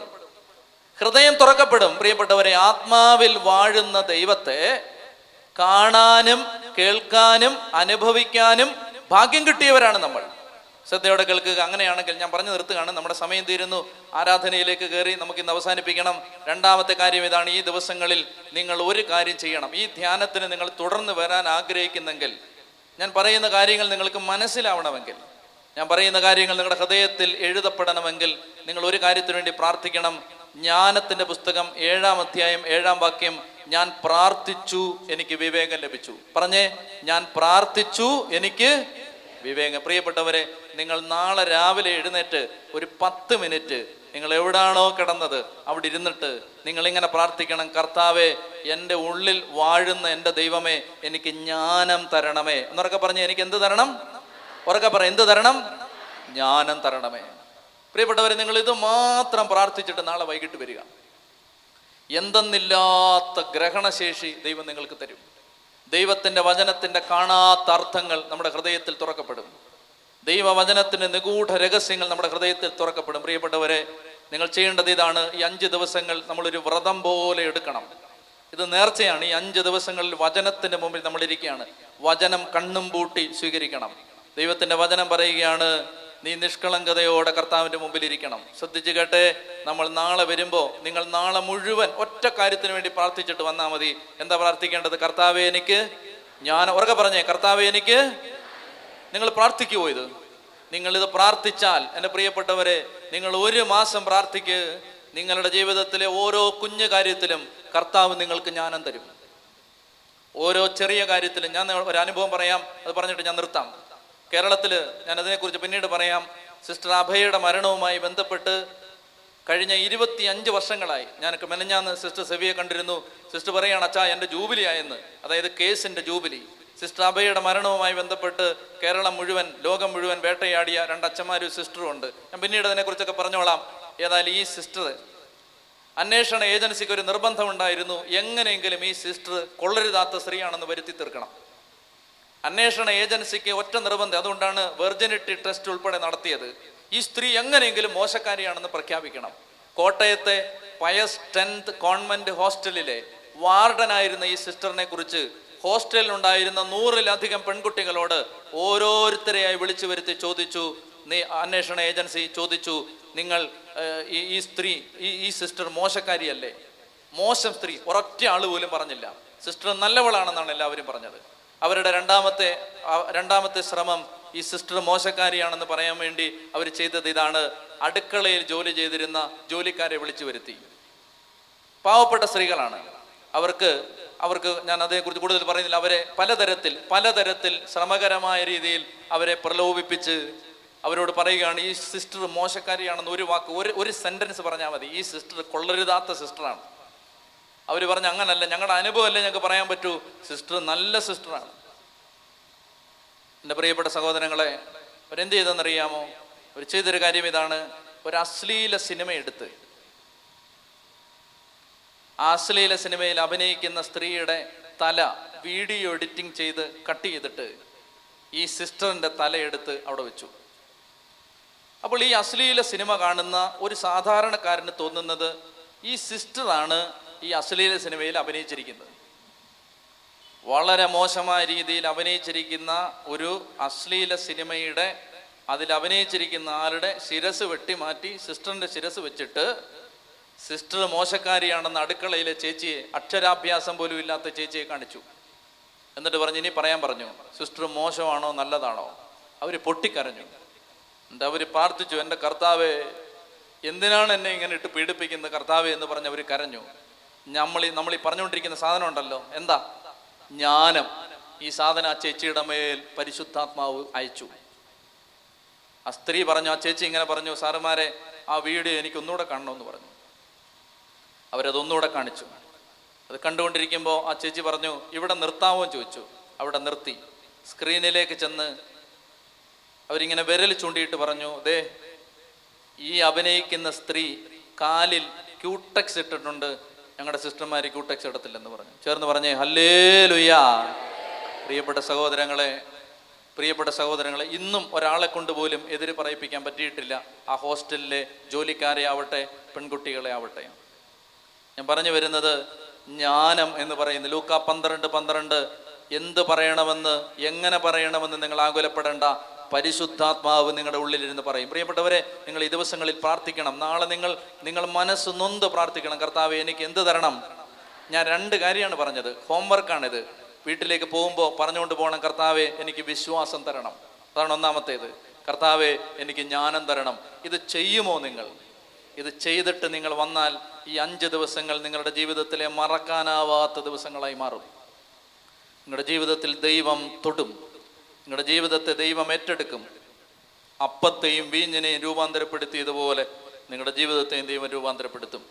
ഹൃദയം തുറക്കപ്പെടും. പ്രിയപ്പെട്ടവരെ, ആത്മാവിൽ വാഴുന്ന ദൈവത്തെ കാണാനും കേൾക്കാനും അനുഭവിക്കാനും ഭാഗ്യം കിട്ടിയവരാണ് നമ്മൾ. ശ്രദ്ധയോടെ കേൾക്കുക. അങ്ങനെയാണെങ്കിൽ ഞാൻ പറഞ്ഞു നിർത്തുകയാണ്, നമ്മുടെ സമയം തീരുന്നു. ആരാധനയിലേക്ക് കയറി നമുക്കിന്ന് അവസാനിപ്പിക്കണം. രണ്ടാമത്തെ കാര്യം ഇതാണ്. ഈ ദിവസങ്ങളിൽ നിങ്ങൾ ഒരു കാര്യം ചെയ്യണം. ഈ ധ്യാനത്തിന് നിങ്ങൾ തുടർന്ന് വരാൻ ആഗ്രഹിക്കുന്നെങ്കിൽ, ഞാൻ പറയുന്ന കാര്യങ്ങൾ നിങ്ങൾക്ക് മനസ്സിലാവണമെങ്കിൽ, ഞാൻ പറയുന്ന കാര്യങ്ങൾ നിങ്ങളുടെ ഹൃദയത്തിൽ എഴുതപ്പെടണമെങ്കിൽ, നിങ്ങൾ ഒരു കാര്യത്തിന് വേണ്ടി പ്രാർത്ഥിക്കണം. ജ്ഞാനത്തിന്റെ പുസ്തകം 7-ാം അധ്യായം 7-ാം വാക്യം. ഞാൻ പ്രാർത്ഥിച്ചു, എനിക്ക് വിവേകം ലഭിച്ചു. പറഞ്ഞേ, ഞാൻ പ്രാർത്ഥിച്ചു, എനിക്ക് വിവേകം. പ്രിയപ്പെട്ടവരെ, നിങ്ങൾ നാളെ രാവിലെ എഴുന്നേറ്റ് ഒരു 10 മിനിറ്റ് നിങ്ങൾ എവിടാണോ കിടന്നത് അവിടെ ഇരുന്നിട്ട് നിങ്ങൾ ഇങ്ങനെ പ്രാർത്ഥിക്കണം, കർത്താവേ, എൻ്റെ ഉള്ളിൽ വാഴുന്ന എൻ്റെ ദൈവമേ, എനിക്ക് ജ്ഞാനം തരണമേ. എന്നൊക്കെ പറഞ്ഞ് എനിക്ക് എന്ത് തരണം? ഉറക്കെ പറ, എന്ത് തരണം? ജ്ഞാനം തരണമേ. പ്രിയപ്പെട്ടവരെ, നിങ്ങൾ ഇത് മാത്രം പ്രാർത്ഥിച്ചിട്ട് നാളെ വൈകിട്ട് വരിക. എന്തെന്നില്ലാത്ത ഗ്രഹണശേഷി ദൈവം നിങ്ങൾക്ക് തരും. ദൈവത്തിന്റെ വചനത്തിന്റെ കാണാത്ത അർത്ഥങ്ങൾ നമ്മുടെ ഹൃദയത്തിൽ തുറക്കപ്പെടും. ദൈവവചനത്തിന്റെ നിഗൂഢ രഹസ്യങ്ങൾ നമ്മുടെ ഹൃദയത്തിൽ തുറക്കപ്പെടും. പ്രിയപ്പെട്ടവരെ, നിങ്ങൾ ചെയ്യേണ്ടത് ഇതാണ്. ഈ 5 ദിവസങ്ങൾ നമ്മളൊരു വ്രതം പോലെ എടുക്കണം. ഇത് നേർച്ചയാണ്. ഈ 5 ദിവസങ്ങളിൽ വചനത്തിന്റെ മുമ്പിൽ നമ്മൾ ഇരിക്കുകയാണ്. വചനം കണ്ണും പൂട്ടി സ്വീകരിക്കണം. ദൈവത്തിന്റെ വചനം പറയുകയാണ്, നീ നിഷ്കളങ്കതയോടെ കർത്താവിന്റെ മുമ്പിൽ ഇരിക്കണം. ശ്രദ്ധിച്ചു കേട്ടെ, നമ്മൾ നാളെ വരുമ്പോൾ നിങ്ങൾ നാളെ മുഴുവൻ ഒറ്റ കാര്യത്തിന് വേണ്ടി പ്രാർത്ഥിച്ചിട്ട് വന്നാൽ മതി. എന്താ പ്രാർത്ഥിക്കേണ്ടത്? കർത്താവേ, എനിക്ക് ജ്ഞാനം. ഉറക്കെ പറഞ്ഞേ, കർത്താവേ, എനിക്ക്. നിങ്ങൾ പ്രാർത്ഥിക്കുമോ ഇത്? നിങ്ങളിത് പ്രാർത്ഥിച്ചാൽ, എൻ്റെ പ്രിയപ്പെട്ടവരെ, നിങ്ങൾ 1 മാസം പ്രാർത്ഥിക്ക്. നിങ്ങളുടെ ജീവിതത്തിലെ ഓരോ കുഞ്ഞു കാര്യത്തിലും കർത്താവ് നിങ്ങൾക്ക് ജ്ഞാനം തരും. ഓരോ ചെറിയ കാര്യത്തിലും. ഞാൻ ഒരു അനുഭവം പറയാം, അത് പറഞ്ഞിട്ട് ഞാൻ നിർത്താം. കേരളത്തിൽ, ഞാൻ അതിനെക്കുറിച്ച് പിന്നീട് പറയാം. സിസ്റ്റർ അഭയയുടെ മരണവുമായി ബന്ധപ്പെട്ട് കഴിഞ്ഞ 25 വർഷങ്ങളായി ഞാൻ മെനഞ്ഞാന്ന് സിസ്റ്റർ സെവിയെ കണ്ടിരുന്നു. സിസ്റ്റർ പറയുകയാണ്, അച്ഛാ, എൻ്റെ ജൂബിലി ആയെന്ന്. അതായത് കേസിൻ്റെ ജൂബിലി. സിസ്റ്റർ അഭയുടെ മരണവുമായി ബന്ധപ്പെട്ട് കേരളം മുഴുവൻ, ലോകം മുഴുവൻ വേട്ടയാടിയ 2 അച്ഛന്മാരും സിസ്റ്ററും ഉണ്ട്. ഞാൻ പിന്നീട് അതിനെക്കുറിച്ചൊക്കെ പറഞ്ഞോളാം. ഏതായാലും ഈ സിസ്റ്റർ, അന്വേഷണ ഏജൻസിക്ക് ഒരു നിർബന്ധം ഉണ്ടായിരുന്നു, എങ്ങനെയെങ്കിലും ഈ സിസ്റ്റർ കൊള്ളരുതാത്ത സ്ത്രീയാണെന്ന് വരുത്തി തീർക്കണം. അന്വേഷണ ഏജൻസിക്ക് ഒറ്റ നിർബന്ധം, അതുകൊണ്ടാണ് വെർജിനിറ്റി ടെസ്റ്റ് ഉൾപ്പെടെ നടത്തിയത്. ഈ സ്ത്രീ എങ്ങനെയെങ്കിലും മോശക്കാരിയാണെന്ന് പ്രഖ്യാപിക്കണം. കോട്ടയത്തെ പയസ് 10th കോൺവെന്റ് ഹോസ്റ്റലിലെ വാർഡനായിരുന്ന ഈ സിസ്റ്ററിനെ കുറിച്ച് ഹോസ്റ്റലിലുണ്ടായിരുന്ന 100-ലധികം പെൺകുട്ടികളോട് ഓരോരുത്തരെയായി വിളിച്ചു വരുത്തി ചോദിച്ചു. അന്വേഷണ ഏജൻസി ചോദിച്ചു, നിങ്ങൾ ഈ സ്ത്രീ, ഈ സിസ്റ്റർ മോശക്കാരിയല്ലേ? മോശം സ്ത്രീ ഒരൊറ്റ ആള് പോലും പറഞ്ഞില്ല. സിസ്റ്റർ നല്ലവളാണെന്നാണ് എല്ലാവരും പറഞ്ഞത്. അവരുടെ രണ്ടാമത്തെ ശ്രമം ഈ സിസ്റ്റർ മോശക്കാരിയാണെന്ന് പറയാൻ വേണ്ടി അവർ ചെയ്തത് ഇതാണ്: അടുക്കളയിൽ ജോലി ചെയ്തിരുന്ന ജോലിക്കാരെ വിളിച്ചു വരുത്തി. പാവപ്പെട്ട സ്ത്രീകളാണ്. അവർക്ക് ഞാൻ അതേക്കുറിച്ച് കൂടുതൽ പറയുന്നില്ല. അവരെ പലതരത്തിൽ ശ്രമകരമായ രീതിയിൽ അവരെ പ്രലോഭിപ്പിച്ച് അവരോട് പറയുകയാണ്, ഈ സിസ്റ്റർ മോശക്കാരിയാണെന്ന് ഒരു സെന്റൻസ് പറഞ്ഞാൽ മതി, ഈ സിസ്റ്റർ കൊള്ളരുതാത്ത സിസ്റ്ററാണ്. അവർ പറഞ്ഞു, അങ്ങനല്ല, ഞങ്ങളുടെ അനുഭവമല്ലേ ഞങ്ങൾക്ക് പറയാൻ പറ്റൂ, സിസ്റ്റർ നല്ല സിസ്റ്ററാണ്. എൻ്റെ പ്രിയപ്പെട്ട സഹോദരങ്ങളെ, അവരെന്ത് ചെയ്തെന്നറിയാമോ? അവർ ചെയ്തൊരു കാര്യം ഇതാണ്: ഒരു അശ്ലീല സിനിമ എടുത്ത്, ആ അശ്ലീല സിനിമയിൽ അഭിനയിക്കുന്ന സ്ത്രീയുടെ തല വീഡിയോ എഡിറ്റിംഗ് ചെയ്ത് കട്ട് ചെയ്തിട്ട് ഈ സിസ്റ്ററിന്റെ തലയെടുത്ത് അവിടെ വെച്ചു. അപ്പോൾ ഈ അശ്ലീല സിനിമ കാണുന്ന ഒരു സാധാരണക്കാരന് തോന്നുന്നത് ഈ സിസ്റ്ററാണ് ഈ അശ്ലീല സിനിമയിൽ അഭിനയിച്ചിരിക്കുന്നത്. വളരെ മോശമായ രീതിയിൽ അഭിനയിച്ചിരിക്കുന്ന ഒരു അശ്ലീല സിനിമയുടെ അതിൽ അഭിനയിച്ചിരിക്കുന്ന ആളുടെ ശിരസ് വെട്ടിമാറ്റി സിസ്റ്ററിന്റെ ശിരസ് വെച്ചിട്ട് സിസ്റ്റർ മോശക്കാരിയാണെന്ന് അടുക്കളയിലെ ചേച്ചിയെ, അക്ഷരാഭ്യാസം പോലും ഇല്ലാത്ത ചേച്ചിയെ കാണിച്ചു. എന്നിട്ട് പറഞ്ഞു, ഇനി പറയാൻ പറഞ്ഞു, സിസ്റ്റർ മോശമാണോ നല്ലതാണോ? അവർ പൊട്ടിക്കരഞ്ഞു. എന്നിട്ട് അവർ പ്രാർത്ഥിച്ചു, എൻ്റെ കർത്താവേ, എന്തിനാണ് എന്നെ ഇങ്ങനെ ഇട്ട് പീഡിപ്പിക്കുന്നത് കർത്താവേ എന്ന് പറഞ്ഞ് അവർ കരഞ്ഞു. നമ്മൾ ഈ പറഞ്ഞുകൊണ്ടിരിക്കുന്ന സാധനം ഉണ്ടല്ലോ, എന്താ? ജ്ഞാനം. ഈ സാധനം ആ ചേച്ചിയുടെ മേൽ പരിശുദ്ധാത്മാവ് അയച്ചു. ആ സ്ത്രീ പറഞ്ഞു, ആ ചേച്ചി ഇങ്ങനെ പറഞ്ഞു, സാറുമാരെ, ആ വീഡിയോ എനിക്ക് ഒന്നുകൂടെ കാണണമെന്ന് പറഞ്ഞു. അവരതൊന്നുകൂടെ കാണിച്ചു. അത് കണ്ടുകൊണ്ടിരിക്കുമ്പോൾ ആ ചേച്ചി പറഞ്ഞു, ഇവിടെ നിർത്താമോ എന്ന് ചോദിച്ചു. അവിടെ നിർത്തി. സ്ക്രീനിലേക്ക് ചെന്ന് അവരിങ്ങനെ വിരൽ ചൂണ്ടിയിട്ട് പറഞ്ഞു, ദേ, ഈ അഭിനയിക്കുന്ന സ്ത്രീ കാലിൽ ക്യൂടെക്സ് ഇട്ടിട്ടുണ്ട്, ഞങ്ങളുടെ സിസ്റ്റർമാർ ക്യൂടെക്സ് ഇടത്തില്ലെന്ന് പറഞ്ഞു. ചേർന്ന് പറഞ്ഞേ ഹല്ലേലൂയാ. പ്രിയപ്പെട്ട സഹോദരങ്ങളെ, ഇന്നും ഒരാളെ കൊണ്ടുപോലും എതിര് പറയിപ്പിക്കാൻ പറ്റിയിട്ടില്ല. ആ ഹോസ്റ്റലിലെ ജോലിക്കാരെ ആവട്ടെ, പെൺകുട്ടികളെ ആവട്ടെ. ഞാൻ പറഞ്ഞു വരുന്നത്, ജ്ഞാനം എന്ന് പറയുന്നത് ലൂക്കാ 12:12 എന്ത് പറയണമെന്ന്, എങ്ങനെ പറയണമെന്ന് നിങ്ങൾ ആകുലപ്പെടേണ്ട. പരിശുദ്ധാത്മാവ് നിങ്ങളുടെ ഉള്ളിലിരുന്ന് പറയും. പ്രിയപ്പെട്ടവരെ, നിങ്ങൾ ഈ ദിവസങ്ങളിൽ പ്രാർത്ഥിക്കണം. നാളെ നിങ്ങൾ മനസ്സ് നൊന്ത് പ്രാർത്ഥിക്കണം, കർത്താവേ, എനിക്ക് എന്ത് തരണം? ഞാൻ 2 കാര്യമാണ് പറഞ്ഞത്, ഹോംവർക്കാണിത്. വീട്ടിലേക്ക് പോകുമ്പോൾ പറഞ്ഞുകൊണ്ട് പോകണം, കർത്താവേ, എനിക്ക് വിശ്വാസം തരണം. അതാണ് ഒന്നാമത്തേത്. കർത്താവേ, എനിക്ക് ജ്ഞാനം തരണം. ഇത് ചെയ്യുമോ നിങ്ങൾ? ഇത് ചെയ്തിട്ട് നിങ്ങൾ വന്നാൽ ഈ 5 ദിവസങ്ങൾ നിങ്ങളുടെ ജീവിതത്തിലെ മറക്കാനാവാത്ത ദിവസങ്ങളായി മാറും. നിങ്ങളുടെ ജീവിതത്തിൽ ദൈവം തൊടും. നിങ്ങളുടെ ജീവിതത്തെ ദൈവം ഏറ്റെടുക്കും. അപ്പത്തെയും വീഞ്ഞിനെയും രൂപാന്തരപ്പെടുത്തിയതുപോലെ നിങ്ങളുടെ ജീവിതത്തെയും ദൈവം രൂപാന്തരപ്പെടുത്തും.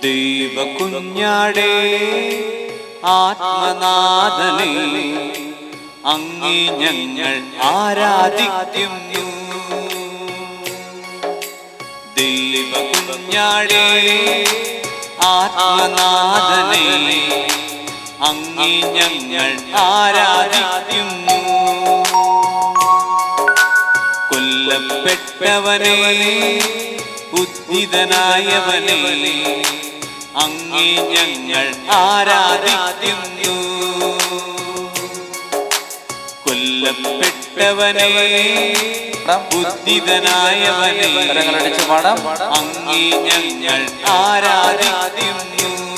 ദൈവകുഞ്ഞാടേ, ആത്മനാഥനെ, അങ്ങേ ഞങ്ങൾ ആരാധിക്കുന്നു. ദൈവകുഞ്ഞാടേ, ആത്മനാഥനെ, അങ്ങേ ഞങ്ങൾ ആരാധിക്കുന്നു. കൊല്ലപ്പെട്ടവനെ, ഉദ്ധിതനായവനെ, അങ്ങേ ഞങ്ങൾ ആരാധിക്കുന്നു. കൊല്ലപ്പെട്ടവനെ ബുദ്ധിതനായവനെ കരങ്ങളടിച്ച് പാടാം. അങ്ങേ ഞങ്ങൾ ആരാധിക്കുന്നു.